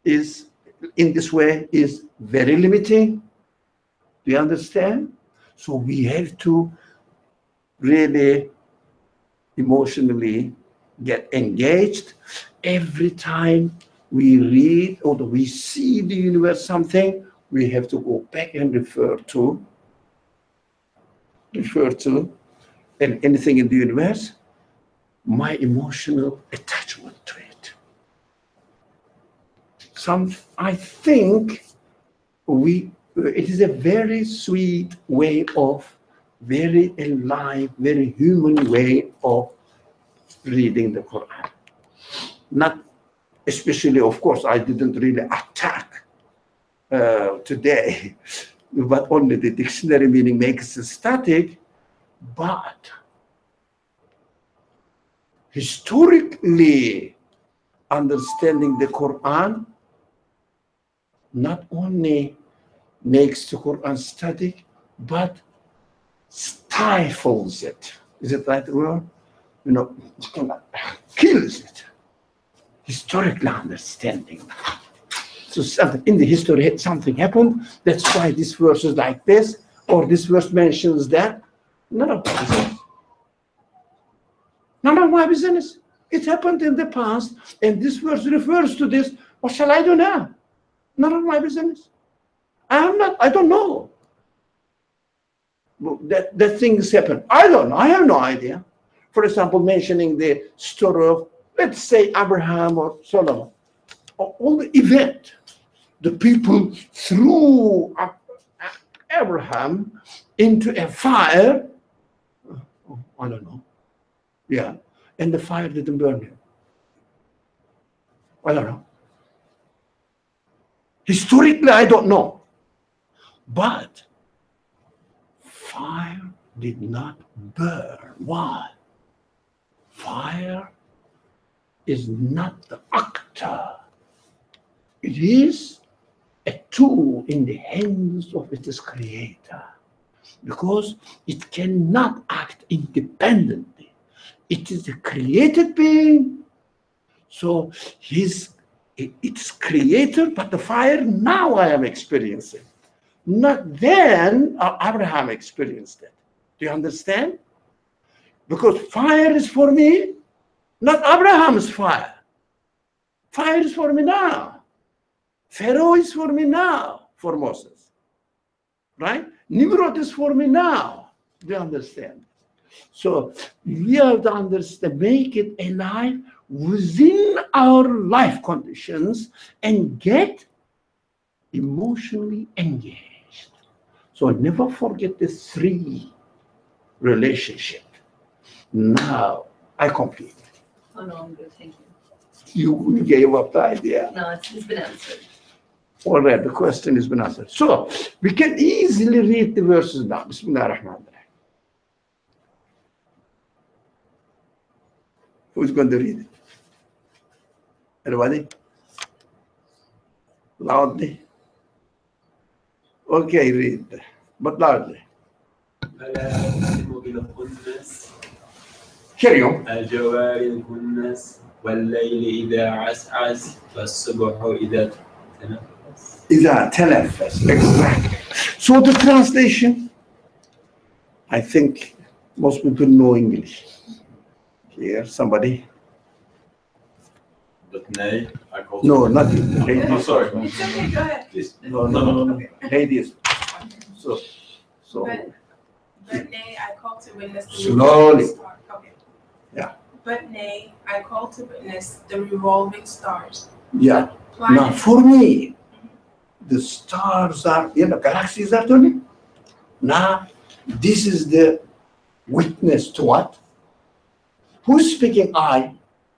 is in this way is very limiting. Do you understand? So we have to really emotionally get engaged every time we read or we see the universe something. We have to go back and refer to and anything in the universe, my emotional attachment to it. I think it is a very sweet way of, very alive, very human way of reading the Quran. Not especially, of course, I didn't really attack today, but only the dictionary meaning makes it static, but historically understanding the Quran not only makes the Quran static, but stifles it. Is it right word? Kills it. Historically understanding. So in the history, something happened. That's why this verse is like this, or this verse mentions that. None of my business. None of my business. It happened in the past, and this verse refers to this. What shall I do now? None of my business. I don't know that things happen. I don't know. I have no idea. For example, mentioning the story of, let's say, Abraham or Solomon, all the event. The people threw Abraham into a fire. I don't know. Yeah. And the fire didn't burn him. I don't know. Historically, I don't know. But fire did not burn. Why? Fire is not the actor. It is a tool in the hands of its creator, because it cannot act independently. It is a created being. So it's creator, but the fire now I am experiencing. Not then Abraham experienced it. Do you understand? Because fire is for me, not Abraham's fire. Fire is for me now. Pharaoh is for me now, for Moses. Right? Nimrod is for me now. Do you understand? So we have to understand, make it alive within our life conditions and get emotionally engaged. So never forget the three relationship. Now I complete. Oh no, I'm good, thank you. You gave up the idea. No, it's been answered. All right, the question has been answered. So we can easily read the verses now. Bismillah ar-Rahman ar-Rahim. Who's going to read it? Everybody? Loudly? Okay, read. But loudly. Carry on. الجوار الكنس والليل إذا عسعس والصبح إذا تنفس. إذا تنفس. Exactly. So the translation, I think most people know English. Here, somebody. But nay, I call. No, not you. Ladies. Oh, sorry. It's okay, go ahead. Please. No. Ladies. So. But nay, I call to witness the Slowly. revolving star. Okay. Yeah. But nay, I call to witness the revolving stars. Yeah. Now, for me, the stars are, galaxies are turning. Now, this is the witness to what? Who's speaking I?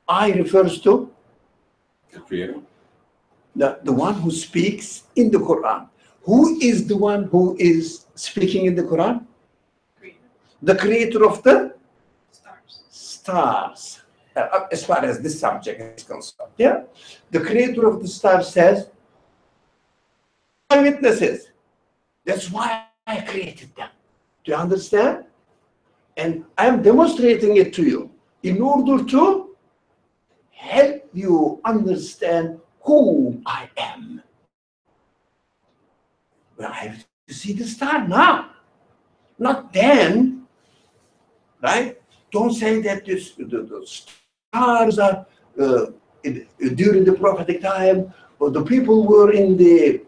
I refers to The Creator. the one who speaks in the Quran. Who is the one who is speaking in the Quran? Creator. The creator of the Stars. stars. As far as this subject is concerned, yeah? The creator of the stars says, my witnesses. That's why I created them. Do you understand? And I'm demonstrating it to you in order to help you understand who I am. Well, I have to see the star now, not then, right? Don't say that the stars are during the prophetic time, or the people were in the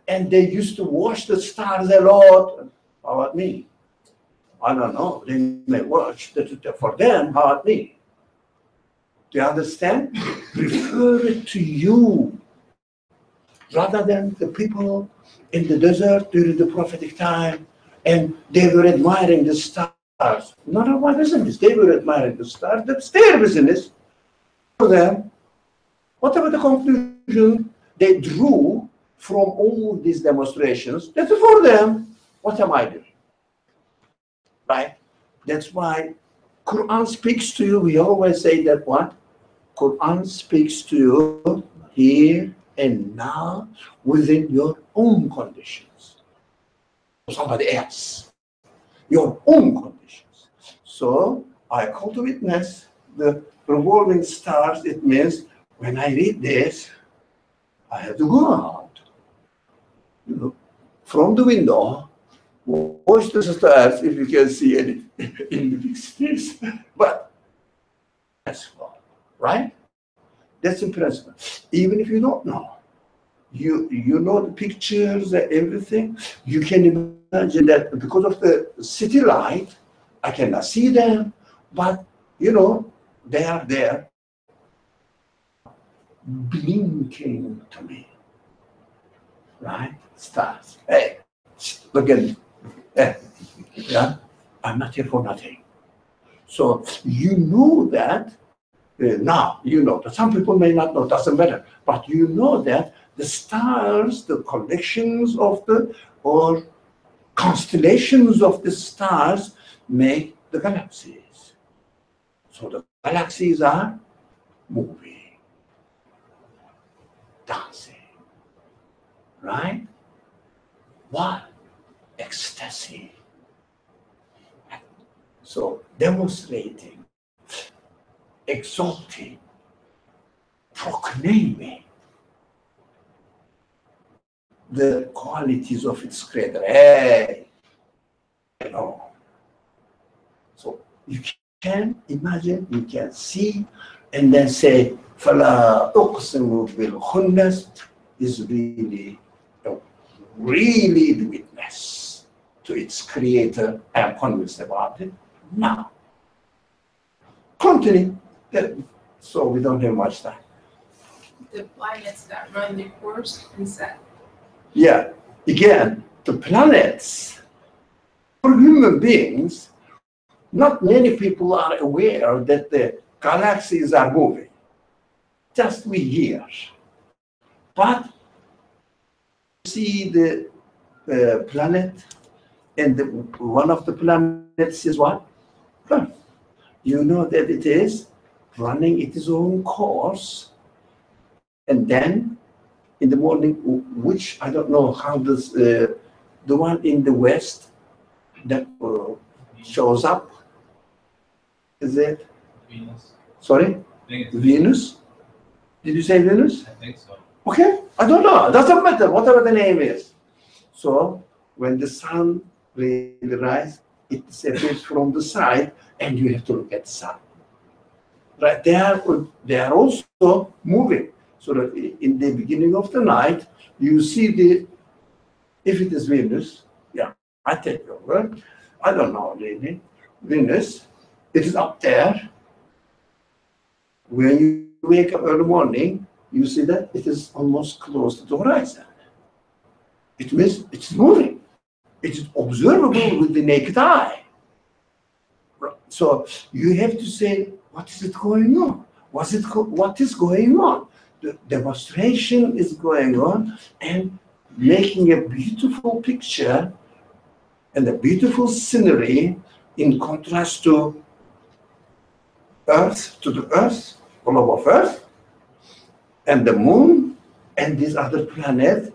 and they used to watch the stars a lot. How about me? I don't know. They may watch. For them, how about me? Do you understand? Refer it to you rather than the people in the desert during the prophetic time, and they were admiring the stars. None of my business. They were admiring the stars. That's their business. For them, whatever the conclusion they drew from all these demonstrations, that's for them. What am I doing? Right? That's why Quran speaks to you. We always say that what? Quran speaks to you here and now within your own conditions. Somebody else. Your own conditions. So I call to witness the revolving stars. It means when I read this, I have to go out. You know, from the window, watch the stars if you can see any in the big space. But that's all, right? That's the principle. Even if you don't know, you know the pictures and everything, you can imagine that because of the city light, I cannot see them, but you know, they are there blinking to me. Right? Stars. Hey, look at me. Yeah, I'm not here for nothing. So you know that now, you know that some people may not know, doesn't matter, but you know that the stars, the collections of the, or constellations of the stars make the galaxies. So the galaxies are moving, dancing, right? What? Ecstasy. So demonstrating, exalting, proclaiming the qualities of its creator. Hey, you know. So you can imagine, you can see, and then say, فَلَا أُقْسِمُ بِالْخُنَّسِ is really the witness to its creator. I am convinced about it. Now, continue. So we don't have much time. The planets that run their course and set. Yeah, again, the planets, for human beings, not many people are aware that the galaxies are moving. Just we hear. But see the planet, and one of the planets is what? Earth. You know that it is running its own course, and then in the morning, which I don't know how this, the one in the west that shows up, is it? Venus. Sorry? I think it's Venus? Did you say Venus? I think so. Okay, I don't know. Doesn't matter, whatever the name is. So when the sun really rises, it separates from the side, and you have to look at the sun. Right? They are also moving. So that in the beginning of the night, you see if it is Venus, yeah, I take your word. I don't know, lady. Venus, it is up there. When you wake up early morning, you see that it is almost close to the horizon. It means it's moving. It is observable with the naked eye. So you have to say, what is it going on? What is going on? The demonstration is going on and making a beautiful picture and a beautiful scenery in contrast to Earth, globe of Earth, and the moon, and these other planets,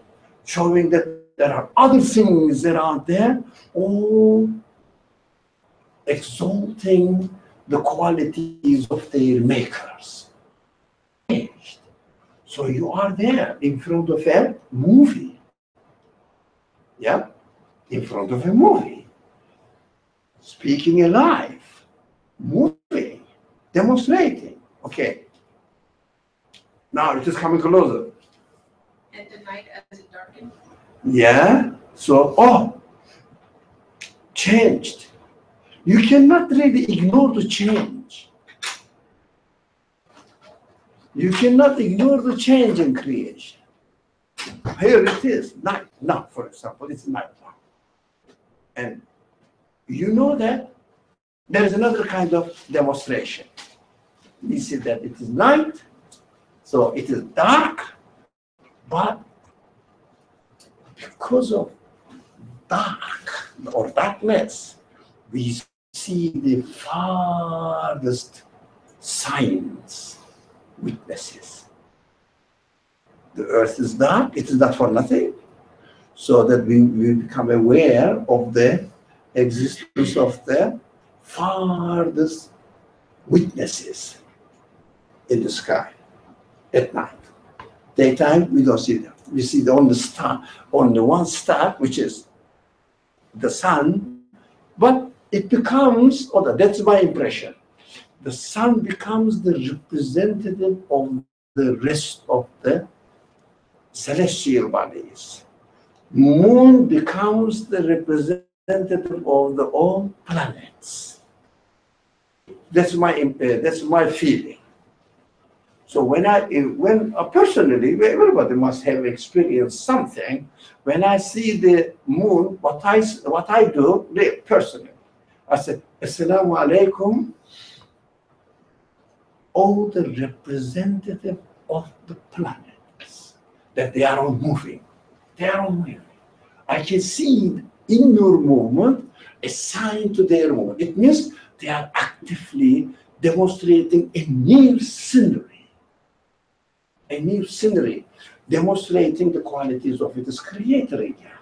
showing that there are other things around there, all exalting the qualities of their makers. So you are there in front of a movie. Yeah? In front of a movie. Speaking alive. Moving. Demonstrating. Okay. Now it is coming closer. And the night as it darkened. Yeah. So, changed. You cannot really ignore the change. You cannot ignore the change in creation. Here it is, night. Now, for example, it's night now. And you know that there is another kind of demonstration. We see that it is night, so it is dark, but because of dark or darkness, we see the farthest signs, witnesses. The earth is dark, it is not for nothing, so that we become aware of the existence of the farthest witnesses in the sky at night. Daytime, we don't see them. We see the only star, only one star, which is the sun, but it becomes, that's my impression, the sun becomes the representative of the rest of the celestial bodies. Moon becomes the representative of the all planets. That's my feeling. So when personally, everybody must have experienced something. When I see the moon, what I do personally, I say, Assalamu alaikum, all the representative of the planets, that they are all moving. They are all moving. I can see in your movement a sign to their movement. It means they are actively demonstrating a new scenery. A new scenery, demonstrating the qualities of its creator again,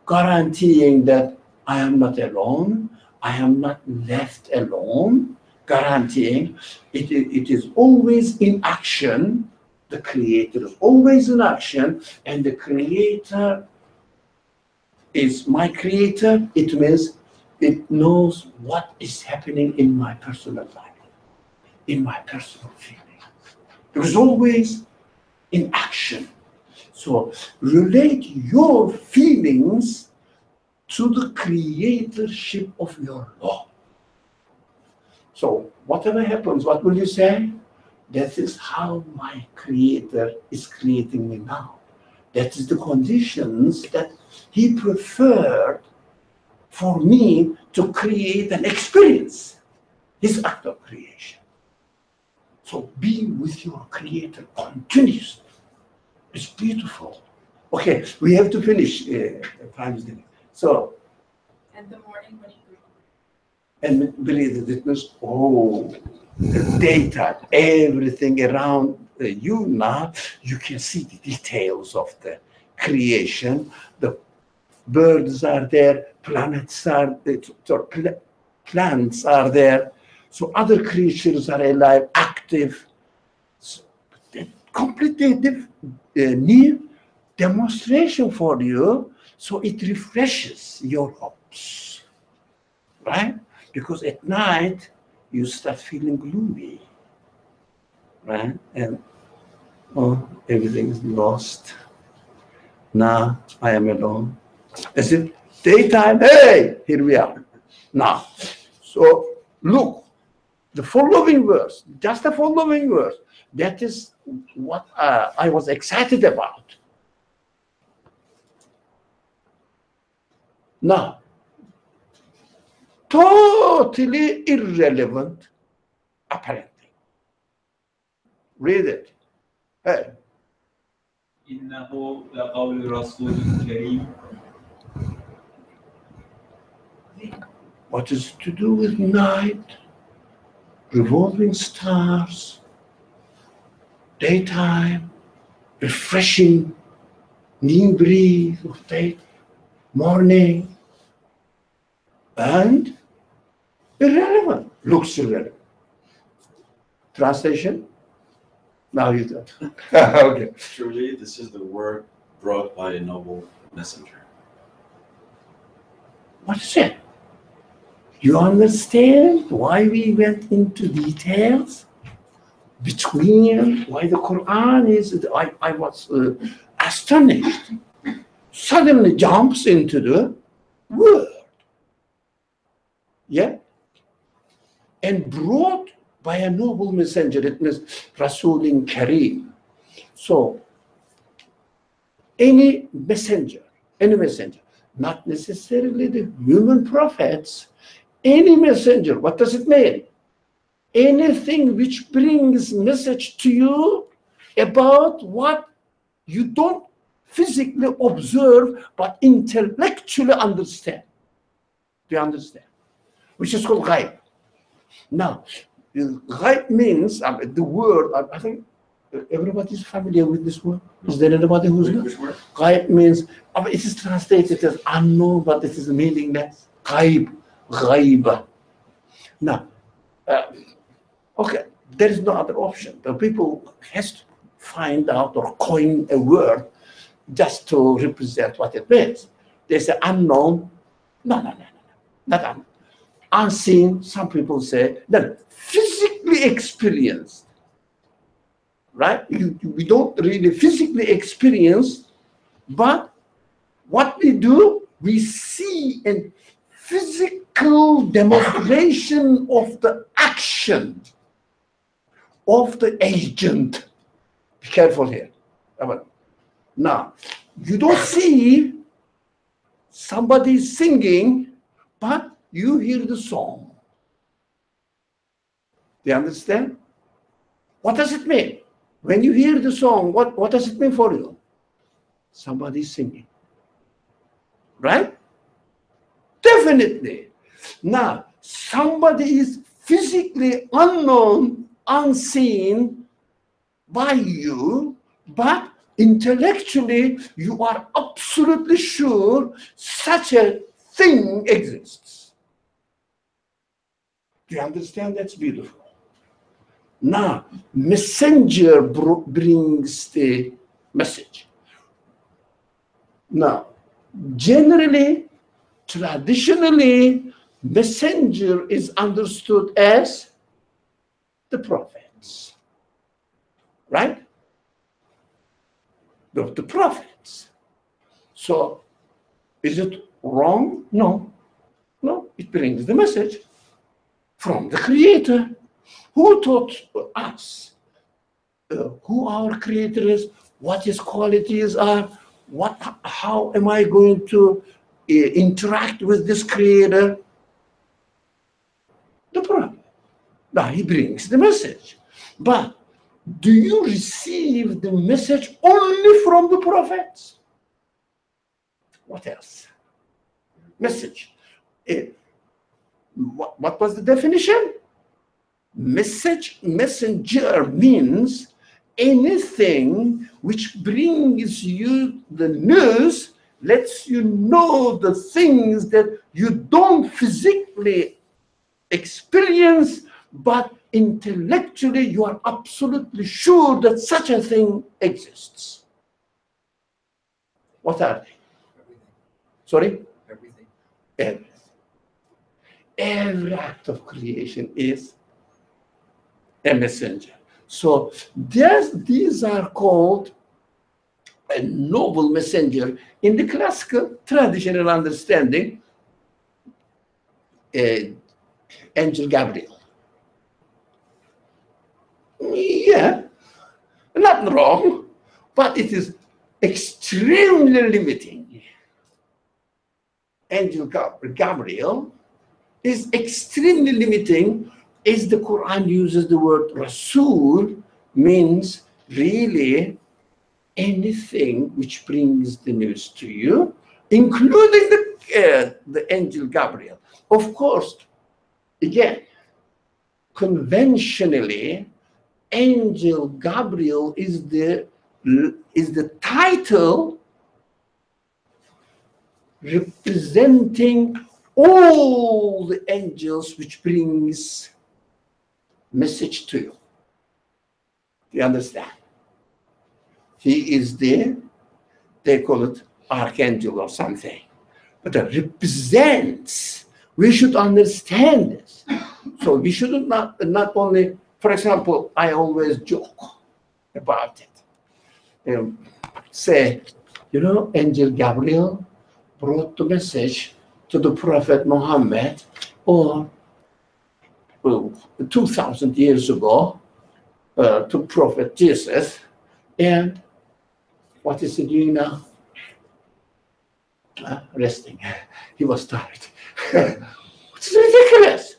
guaranteeing that I am not alone, I am not left alone, guaranteeing it is always in action, the creator is always in action, and the creator is my creator. It means it knows what is happening in my personal life, in my personal feeling. It is always in action. So relate your feelings to the creatorship of your law. So whatever happens, what will you say? That is how my creator is creating me now. That is the conditions that he preferred for me to create an experience, his act of creation. So be with your creator continuously. It's beautiful. Okay, we have to finish. Time is getting. So. And the morning when he grew. And believe that it means, the daytime, everything around you now, you can see the details of the creation. The birds are there, planets are there, plants are there. So other creatures are alive, active. So, completely new demonstration for you, so it refreshes your hopes, right? Because at night you start feeling gloomy, right? And everything is lost. Now I am alone. As if daytime, hey, here we are. Now, so look, the following verse, just the following verse, that is what I was excited about. Now, totally irrelevant, apparently. Read it. Hey. إنه لقول رسول كريم. What is to do with night, revolving stars, daytime, refreshing new breeze of day, morning, and irrelevant, looks irrelevant. Translation? Now you do. Okay. Truly, this is the word brought by a noble messenger. What is it? You understand why we went into details between why the Quran is, I was astonished. Suddenly jumps into the word. Yeah? And brought by a noble messenger. It means Rasulin Kareem. So, any messenger, not necessarily the human prophets, any messenger, what does it mean? Anything which brings message to you about what you don't physically observe but intellectually understand. Do you understand? Which is called ghaib. Now, ghaib means, the word, I think everybody's familiar with this word. Is there anybody who's not? Which word? Ghaib means, it is translated as unknown, but it is meaningless. Ghaib, ghaiba. Now, okay, there is no other option. The people has to find out or coin a word just to represent what it means. They say unknown. No. Not unknown. Unseen, some people say, then physically experienced. Right? We don't really physically experience, but what we do, we see a physical demonstration of the action of the agent. Be careful here. Now, you don't see somebody singing, but you hear the song. Do you understand? What does it mean? When you hear the song, what does it mean for you? Somebody singing. Right? Definitely. Now, somebody is physically unknown, unseen by you, but intellectually you are absolutely sure such a thing exists. Do you understand? That's beautiful. Now, messenger brings the message. Now, generally, traditionally, messenger is understood as the prophets. Right? The prophets. So, is it wrong? No. No, it brings the message from the Creator. Who taught us who our Creator is, what His qualities are, how am I going to interact with this Creator? The Prophet. Now he brings the message. But do you receive the message only from the prophets? What else? Message. What was the definition? Messenger means anything which brings you the news, lets you know the things that you don't physically experience, but intellectually you are absolutely sure that such a thing exists. What are they? Everything. Sorry? Everything. Everything. Every act of creation is a messenger. So these are called a noble messenger. In the classical traditional understanding, Angel Gabriel. Yeah, not wrong, but it is extremely limiting. angel Gabriel is extremely limiting, as the Quran uses the word Rasul, means really anything which brings the news to you, including the angel Gabriel. Of course, again, conventionally, angel Gabriel is the title representing all the angels which brings message to you. Do you understand? He is they call it archangel or something, but it represents. We should understand this. So we should not only, for example, I always joke about it. Say, angel Gabriel brought the message to the Prophet Muhammad, or 2,000 years ago, to Prophet Jesus, and what is he doing now? Resting. He was tired. It's ridiculous.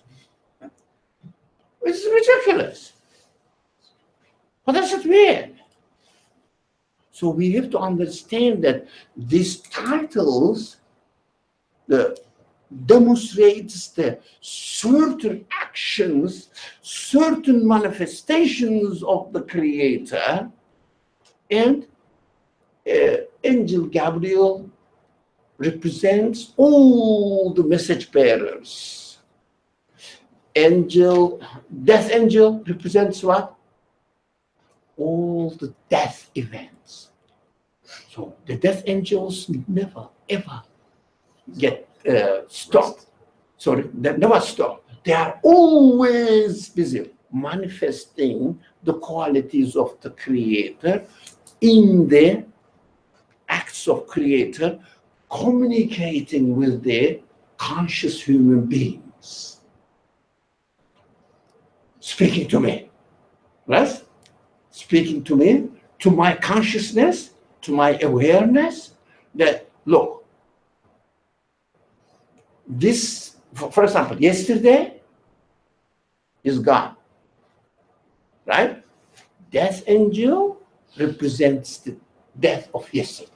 It's ridiculous. What does it mean? So we have to understand that these titles demonstrates the certain actions, certain manifestations of the Creator, and angel Gabriel represents all the message bearers. Death angel represents what? All the death events. So the death angels never ever get stopped. Sorry, they never stop. They are always busy manifesting the qualities of the Creator in the acts of Creator, communicating with the conscious human beings. Speaking to me, right? Speaking to me, to my consciousness, to my awareness, that, look, this, for example, yesterday is gone, right? Death angel represents the death of yesterday.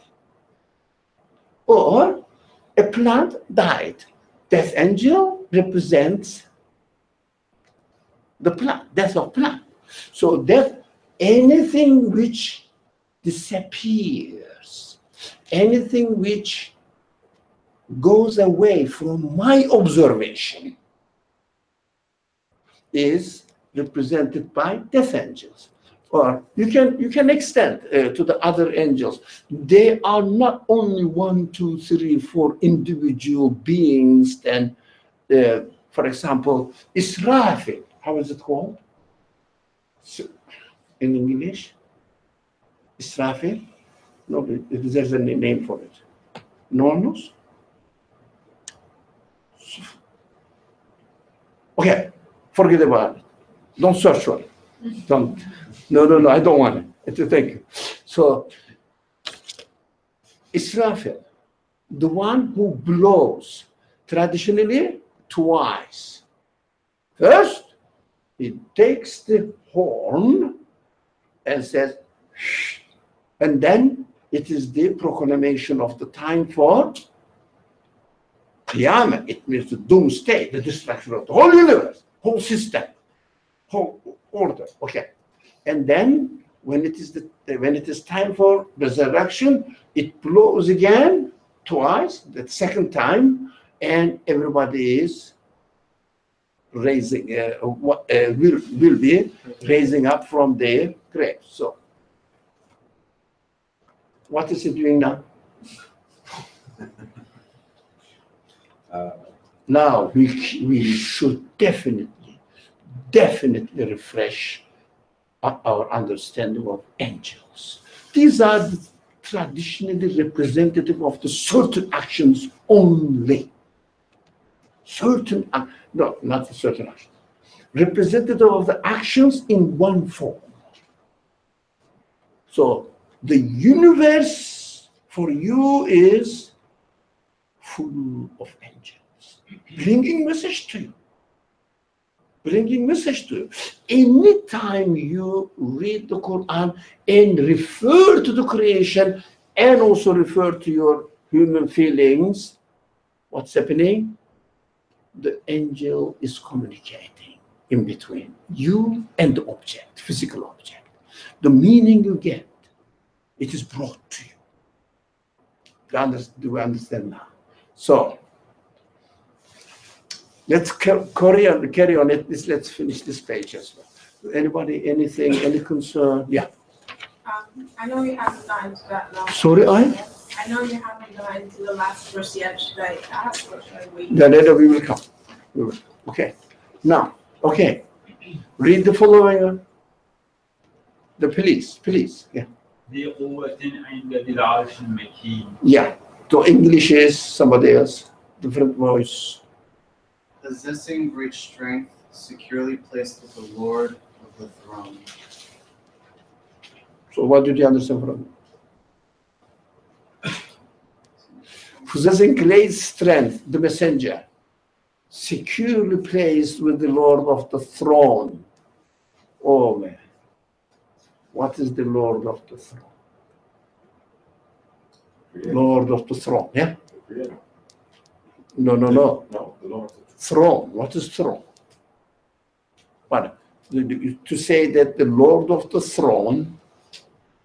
Or a plant died. Death angel represents the plant, death of plant. So death, anything which disappears, anything which goes away from my observation is represented by death angels. Or you can extend to the other angels. They are not only 1, 2, 3, 4 individual beings. Then, for example, Israfil. How is it called in English? Israfil? No, there's a name for it. Nornos? Okay, forget about it. Don't search for it. Don't. No, I don't want it. Thank you. So, Israfil, the one who blows traditionally twice. First, he takes the horn and says, shh, and then it is the proclamation of the time for Qiyamah. It means the doomsday, the destruction of the whole universe, whole system, whole order. Okay. And then when it is time for resurrection, it blows again twice, the second time, and everybody is raising will be raising up from their grave. So what is it doing now? Now we should definitely refresh our understanding of angels. These are traditionally representative of the certain actions only. No, not the certain actions. Representative of the actions in one form. So the universe for you is full of angels, bringing message to you. Bringing message to you. Anytime you read the Quran and refer to the creation and also refer to your human feelings, what's happening? The angel is communicating in between you and the object, physical object. The meaning you get, it is brought to you. Do we understand now? So, let's carry on. Let's finish this page as well. Anybody, anything, any concern? Yeah. I know you haven't gotten to that now. Sorry, I know you haven't gotten to the last verse yet. Should I ask or should I wait? Yeah, later we will come. We will. Okay. Now, okay. Read the following one. The police. Yeah. ذي قوة عند ذي العرش المكين. Yeah. So English is somebody else. Different voice. Possessing great strength, securely placed with the Lord of the throne. So what did you understand from it? Possessing great strength, the messenger, securely placed with the Lord of the throne. Oh man, what is the Lord of the throne? Lord of the throne, yeah? No, the Lord. Throne, what is throne? But to say that the Lord of the throne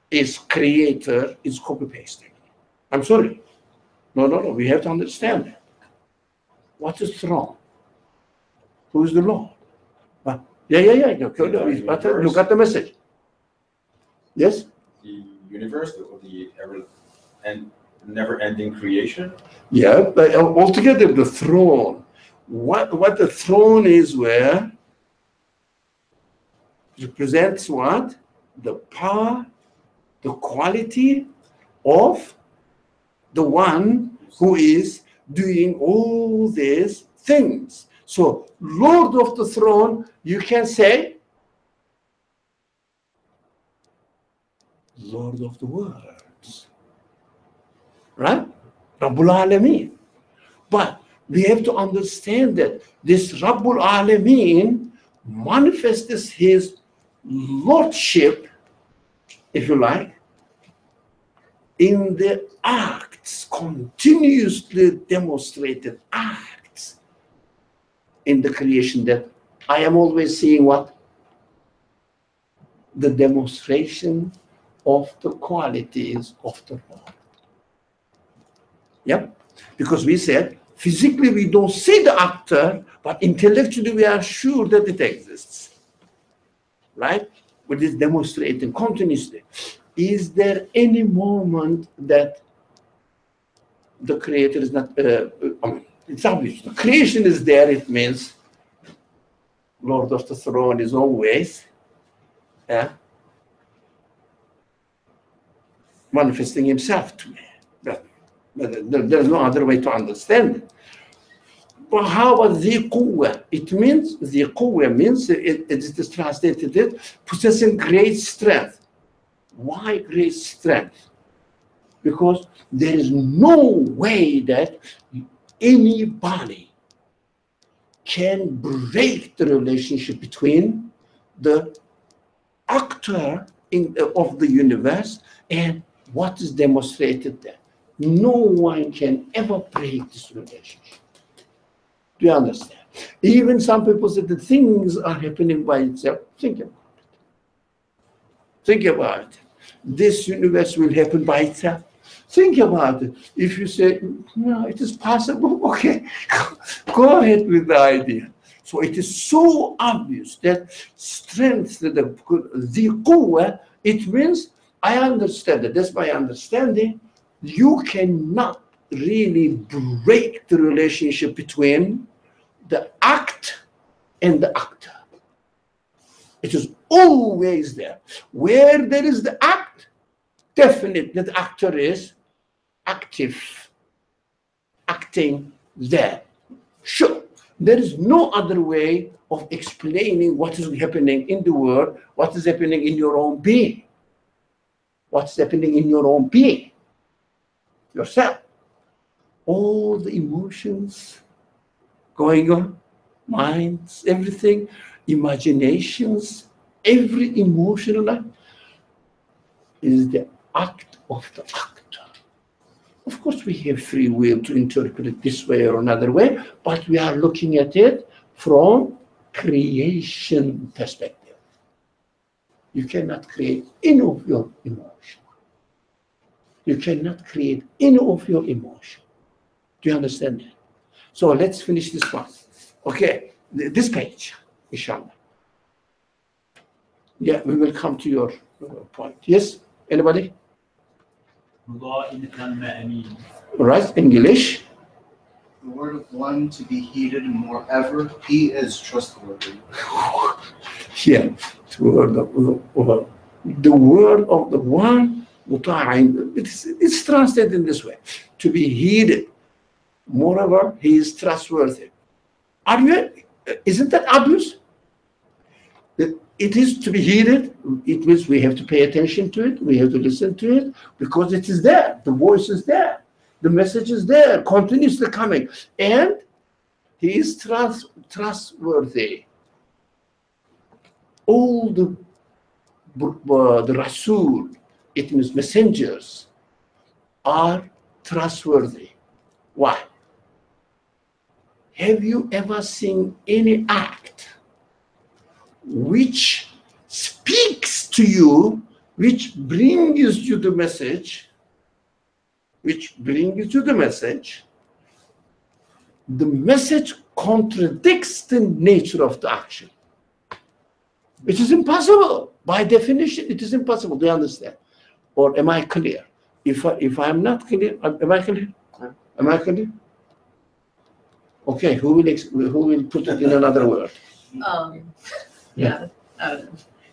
is creator is copy-pasting. I'm sorry. No, we have to understand that. What is throne? Who is the Lord? Yeah. Look at the message. Yes? The universe, the never-ending creation. Yeah, but altogether the throne. What the throne is where represents what? The power, the quality of the one who is doing all these things. So, Lord of the throne, you can say, Lord of the worlds. Right? Rabbul Alameen. But we have to understand that this Rabbul Alameen manifests his lordship, if you like, in the acts, continuously demonstrated acts in the creation, that I am always seeing what? The demonstration of the qualities of the Lord. Yep. Because we said, physically we don't see the actor, but intellectually we are sure that it exists. Right? But it's demonstrating continuously. Is there any moment that the creator is not, it's obvious. The creation is there, it means Lord of the throne is always manifesting himself to me. But there's no other way to understand it. But how about the quwwah? It means, the quwwah means, it is translated, possessing great strength. Why great strength? Because there is no way that anybody can break the relationship between the actor of the universe and what is demonstrated there. No one can ever break this relationship. Do you understand? Even some people say that things are happening by itself. Think about it. Think about it. This universe will happen by itself. Think about it. If you say, no, it is possible, okay, go ahead with the idea. So it is so obvious that strength, the quwwah, it means, I understand that. That's my understanding. You cannot really break the relationship between the act and the actor. It is always there. Where there is the act, definitely the actor is active, acting there. Sure, there is no other way of explaining what is happening in the world, what is happening in your own being. What's happening in your own being, yourself. all the emotions going on, minds, everything, imaginations, every emotional act is the act of the actor. Of course, we have free will to interpret it this way or another way, but we are looking at it from creation perspective. You cannot create any of your emotion. You cannot create any of your emotion. Do you understand that? So let's finish this one. Okay, this page, inshallah. Yeah, we will come to your point. Yes, anybody? Right, English. The word of one to be heeded more ever, he is trustworthy. Yeah, the word of the one, it's translated in this way, to be heeded. Moreover, he is trustworthy. Isn't that obvious? It is to be heeded. It means we have to pay attention to it. We have to listen to it because it is there. The voice is there. The message is there, continuously coming. And he is trustworthy. All the Rasul, it means messengers, are trustworthy. Why? Have you ever seen any act which speaks to you, which brings you the message, the message contradicts the nature of the action? It is impossible. By definition, it is impossible. Do you understand? Or am I clear? If I'm not clear, am I clear? Am I clear? Okay, who will put it in another word? Yeah.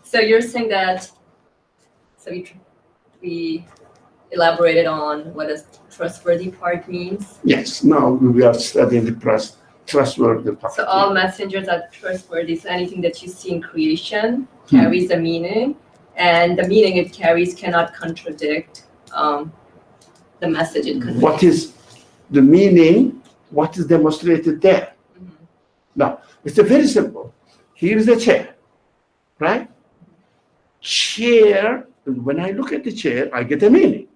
So you're saying that, so we elaborated on what a trustworthy part means. Yes, now we are studying the trustworthy part. So all messengers are trustworthy. So anything that you see in creation carries a meaning, and the meaning it carries cannot contradict the message it conveys. What is the meaning? What is demonstrated there? Now, it's a very simple. Here is a chair, right? Chair, when I look at the chair, I get a meaning.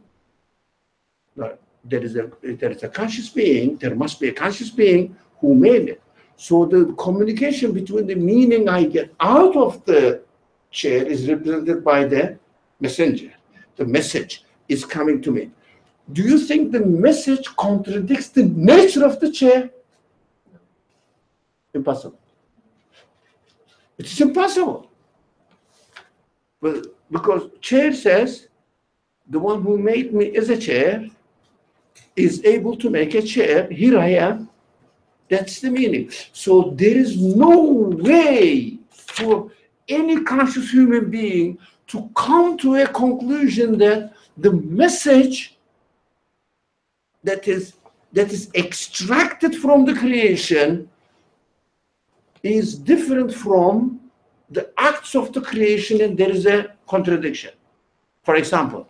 There is a conscious being, there must be a conscious being who made it. So the communication between the meaning I get out of the chair is represented by the messenger. The message is coming to me. Do you think the message contradicts the nature of the chair? Impossible. It is impossible. Well, because chair says, the one who made me as a chair is able to make a chair. Here I am. That's the meaning. So there is no way for any conscious human being to come to a conclusion that the message that is extracted from the creation is different from the acts of the creation, and there is a contradiction. For example,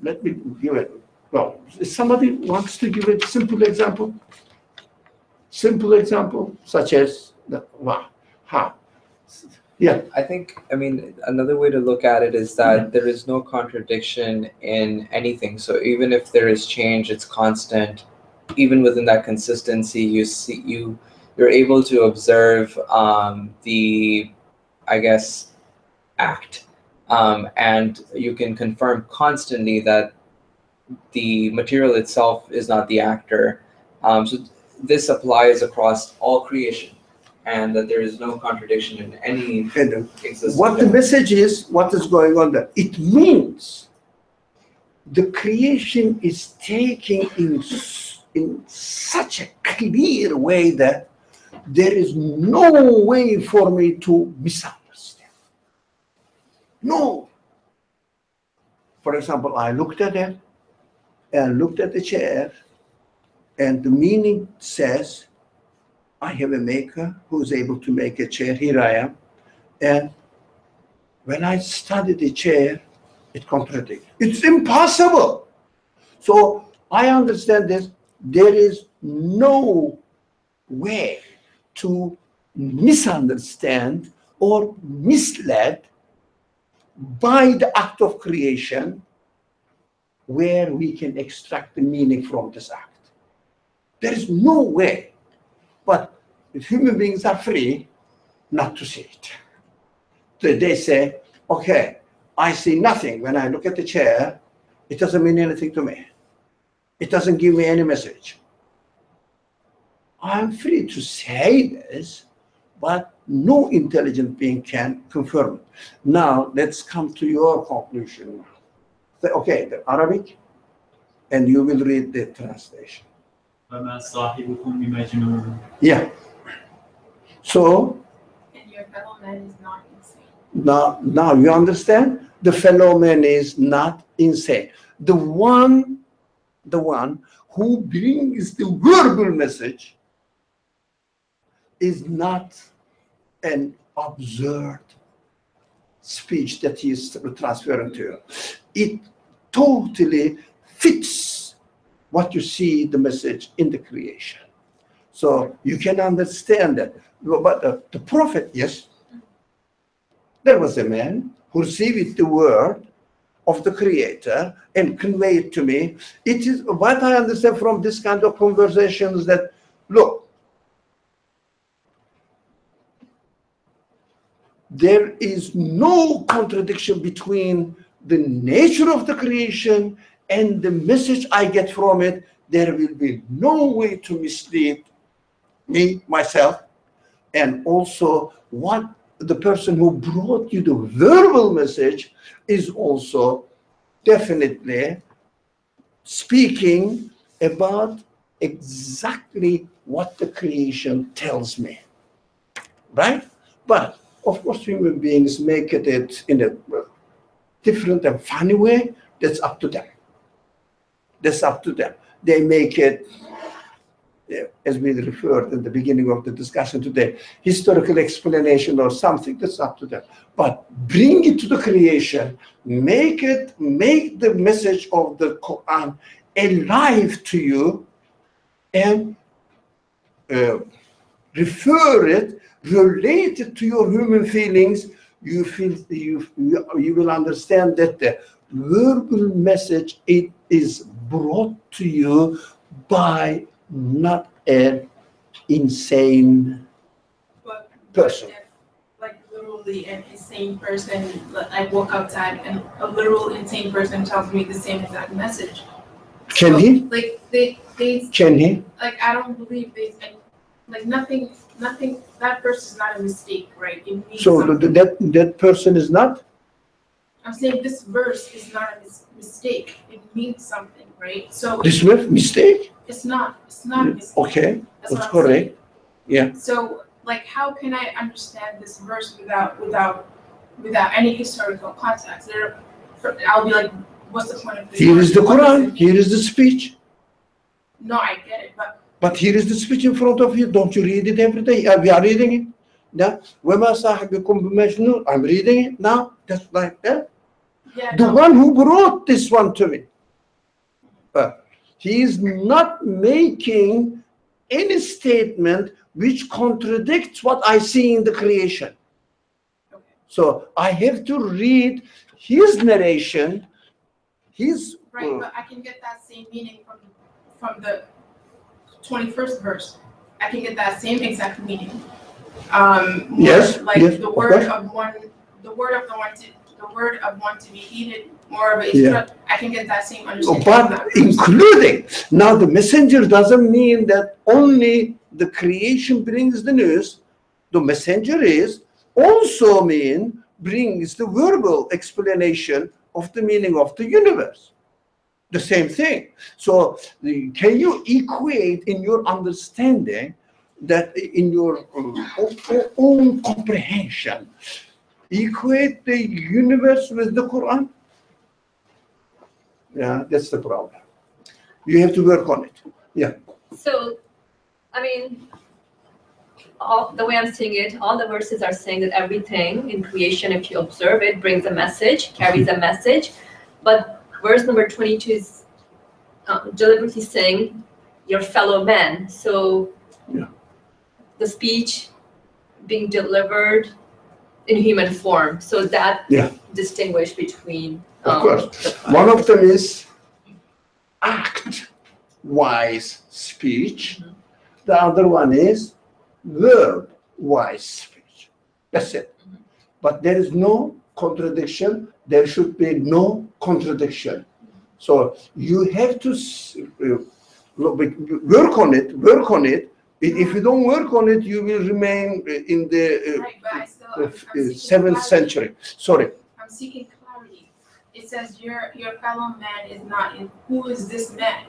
let me give it. Well, if somebody wants to give a simple example, such as yeah. I think, another way to look at it is that there is no contradiction in anything. So even if there is change, it's constant. Even within that consistency, you're able to observe the, act. And you can confirm constantly that the material itself is not the actor. So this applies across all creation, and that there is no contradiction in any existence. What the message is, what is going on there? It means the creation is taking in such a clear way that there is no way for me to misunderstand. No. For example, I looked at it and looked at the chair, and the meaning says, I have a maker who is able to make a chair. Here I am. And when I study the chair, it contradicts. It's impossible. So I understand this. there is no way to misunderstand or mislead by the act of creation where we can extract the meaning from this act. There is no way. But if human beings are free not to see it. They say, okay, I see nothing. When I look at the chair, it doesn't mean anything to me. It doesn't give me any message. I'm free to say this, but no intelligent being can confirm it. Now, let's come to your conclusion. Okay, the Arabic, and you will read the translation. وَمَا صَاحِبُكُمْ بِمَجْنُونٍ. Yeah. So, And your fellow man is not insane. now you understand? The fellow man is not insane. The one who brings the verbal message is not an absurd speech that he is transferring to you. It totally fits what you see the message in the creation. So you can understand that. But the prophet, yes, there was a man who received the word of the Creator and conveyed it to me. It is what I understand from this kind of conversations that, look, there is no contradiction between the nature of the creation and the message I get from it. There will be no way to mislead me, myself, and also what the person who brought you the verbal message is also definitely speaking about exactly what the creation tells me, right? But of course, human beings make it in a different and funny way. That's up to them. That's up to them. They make it, as we referred in the beginning of the discussion today, historical explanation or something. That's up to them. But bring it to the creation, make the message of the Quran alive to you, and refer it, relate it to your human feelings. You will understand that the verbal message, it is brought to you by not an insane But person. if, like literally an insane person, I walk outside and a literal insane person tells me the same exact message. Can So, he? Like they Can he? like I don't believe there's any, like nothing that person is not a mistake, right? It means So something. that person is not? I'm saying this verse is not a mistake. It means something, right? So This mistake? it's not a mistake. Okay, That's what that's I'm correct. saying. Yeah. So like how can I understand this verse without any historical context? I'll be like, what's the point of this? Here verse? is the What does it Quran. mean? Here is the speech. No, I get it, But here is the speech in front of you. Don't you read it every day? We are reading it. Yeah. وَمَا صَاحِبُكُمْ بِمَجْنُونٍ. I'm reading it now. Just like that. yeah, The no, one who brought this one to me. He is not making any statement which contradicts what I see in the creation. okay. So I have to read his narration, his Right, but I can get that same meaning from the 21st verse. I can get that same exact meaning. Yes, like yes, the of word course. the word of one to be heeded, more of a Yeah. I can get that same understanding. But from that verse. including, now the messenger doesn't mean that only the creation brings the news. The messenger is also brings the verbal explanation of the meaning of the universe. The same thing. So can you equate in your understanding that in your own comprehension, equate the universe with the Quran? Yeah, that's the problem. You have to work on it. Yeah. So, I mean, the way I'm seeing it, all the verses are saying that everything in creation, if you observe it, brings a message, carries a message. But verse number 22 is deliberately saying your fellow man. So Yeah. the speech being delivered in human form. So that Yeah. distinguish between Of course. the One of them is act-wise speech. The other one is word-wise speech. That's it. But there is no contradiction. There should be no contradiction. So you have to work on it. Work on it. If you don't work on it, you will remain in the Right, but I still, I'm seeking 7th clarity. century. Sorry. I'm seeking clarity. It says your fellow man is not in. Who is this man?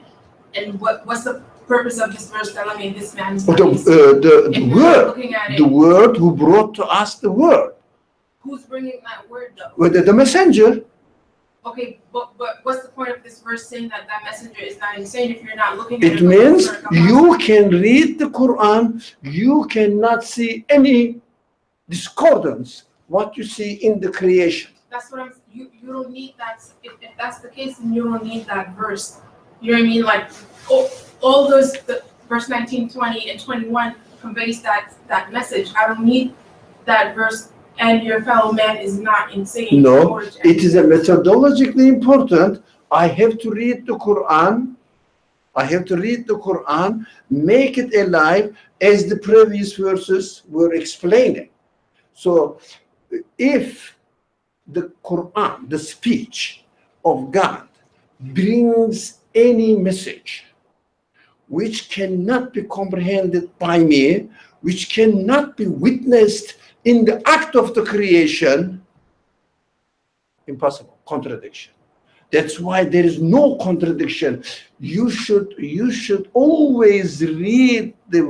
And what's the purpose of this verse telling me this man is not in? The If you're word, looking at the it, word who brought to us the word, who's bringing that word though? whether the messenger. Okay, but what's the point of this verse saying that that messenger is not insane if you're not looking at it? It from a means historical you context? can read the Quran, you cannot see any discordance what you see in the creation. That's what you don't need that. If that's the case, then you don't need that verse. You know what I mean? Like all those verse 19, 20, and 21 conveys that message. I don't need that verse. And your fellow man is not insane. No, it is a methodologically important. I have to read the Quran. I have to read the Quran, make it alive as the previous verses were explaining. So if the Quran, the speech of God, brings any message which cannot be comprehended by me, which cannot be witnessed in the act of the creation, impossible, contradiction. That's why there is no contradiction. You should always read the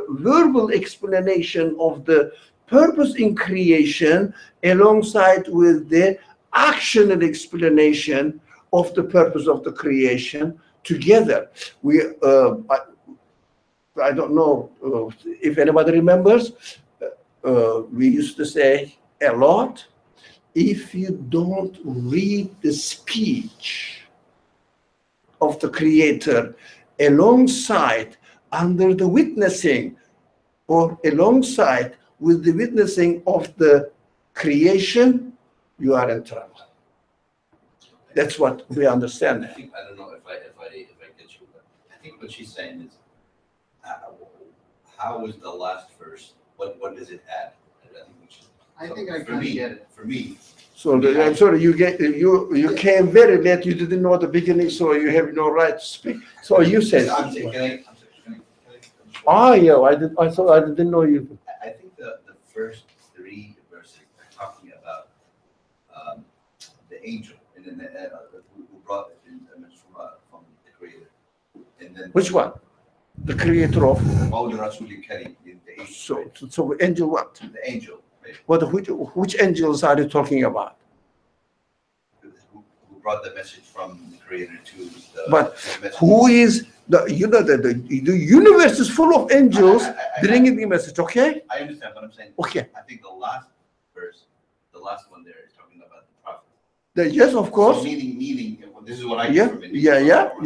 verbal explanation of the purpose in creation alongside with the actional explanation of the purpose of the creation together. I don't know if anybody remembers, we used to say a lot, if you don't read the speech of the Creator alongside, under the witnessing, or alongside with the witnessing of the creation, you are in trouble. That's what we understand. I don't know if I get you, but I think what she's saying is, how is the last verse? What does it add? I think I for kind of me, get it. For me, So I'm sorry, you came very late. You didn't know the beginning, so you have no right to speak. So you said. I'm saying, can I Ah, yeah, I thought I didn't know you. I think the first three verses are talking about the angel, and then who brought it in from the Creator, and then Which one? The Creator of. Mawla Rasuli Karim, the angel. So angel what? The angel. Right? What? Which angels are you talking about? Who brought the message from the Creator to the. But the message. who is the universe is full of angels bringing the message? Okay. I understand what I'm saying. Okay. I think the last verse, the last one there is talking about the prophet. Yes, of course. So meaning, this is what I Yeah, get from it.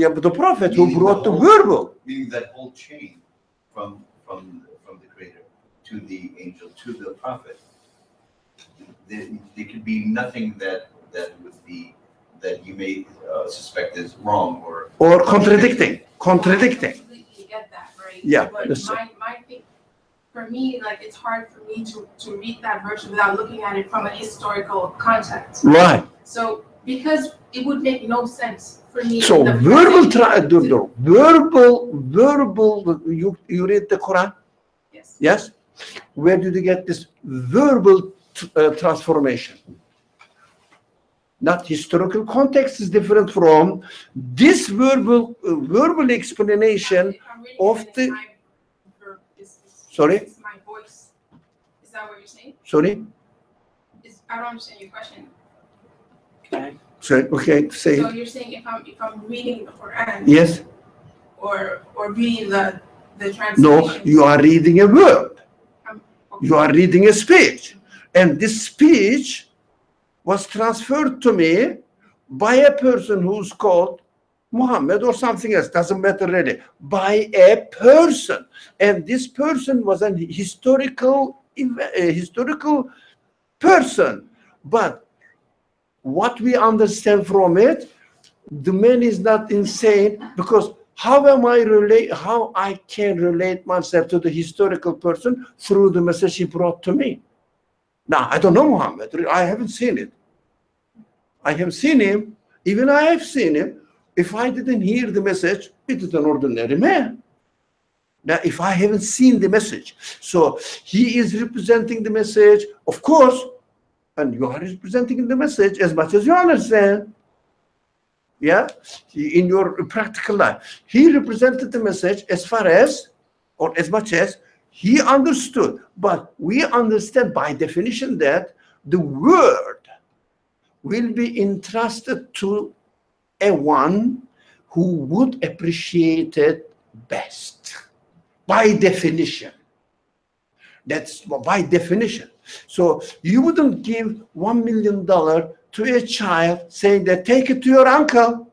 yeah. But the prophet who Meaning brought the whole- verbal. Meaning that whole chain from the Creator to the angel to the prophet. There could be nothing that would be that you may suspect is wrong Or contradicting. I completely get that, right? Yeah, But that's my thing, for me, like it's hard for me to read that verse without looking at it from a historical context. Right. So because it would make no sense for me. So in the verbal, present- verbal. You read the Quran? Yes. Yes. Where did you get this verbal transformation? Not historical context is different from this verbal explanation If I'm reading of it, it's the. my verb, Sorry? It's my voice. Is that what you're saying? Sorry. I don't understand your question. Sorry. Okay. Say So it. you're saying if I'm reading the Quran Yes. or reading the translation? No. You are reading a word. Okay. You are reading a speech, and this speech was transferred to me by a person who's called Muhammad or something else, doesn't matter really, by a person. And this person was a historical person. But what we understand from it, the man is not insane, because how I can relate myself to the historical person through the message he brought to me. Now, I don't know Muhammad. I haven't seen it. I have seen him. Even I have seen him. If I didn't hear the message, it is an ordinary man. Now, if I haven't seen the message, so he is representing the message, of course, and you are representing the message as much as you understand. Yeah, in your practical life, he represented the message as far as, or as much as he understood. But we understand by definition that the word will be entrusted to a one who would appreciate it best. By definition. That's by definition. So you wouldn't give $1 million to a child saying that take it to your uncle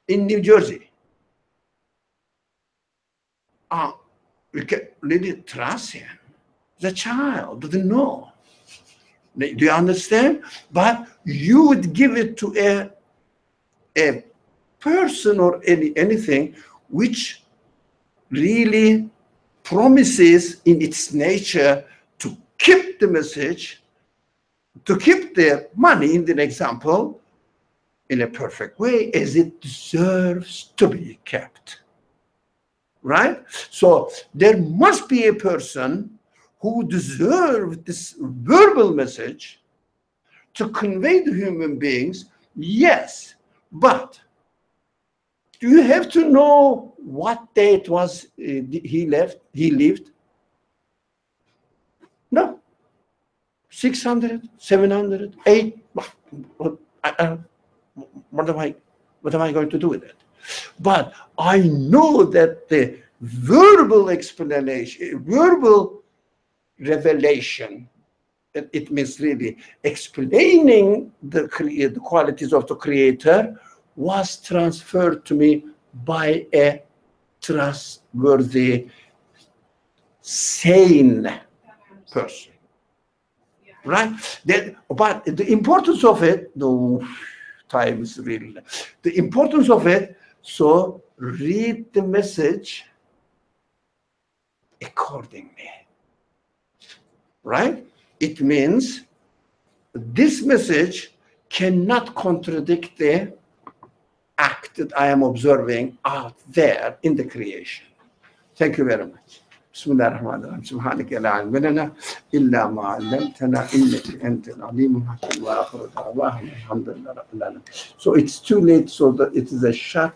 in New Jersey. We can really trust him. The child doesn't know. Do you understand? But you would give it to a person or anything which really promises in its nature to keep the message, to keep the money in the example in a perfect way as it deserves to be kept. Right? So there must be a person who deserves this verbal message to convey to human beings, yes, but do you have to know what date was he lived? No. 600, 700, 8. What am I going to do with it? But I know that the verbal explanation, verbal revelation, it means really explaining the qualities of the Creator, was transferred to me by a trustworthy, sane person. Right? But the importance of it, no, time is really, the importance of it, so read the message accordingly. Right? It means this message cannot contradict the act that I am observing out there in the creation. Thank you very much. بسم الله الرحمن الرحيم سبحانك لا علم لنا إلا ما علمتنا إنك أنت العليم الحكيم وآخر دعواهم الحمد لله رب العالمين. So it's too late, so that it is a short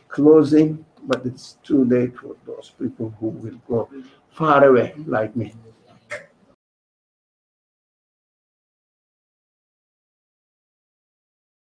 closing, but it's too late for those people who will go far away like me.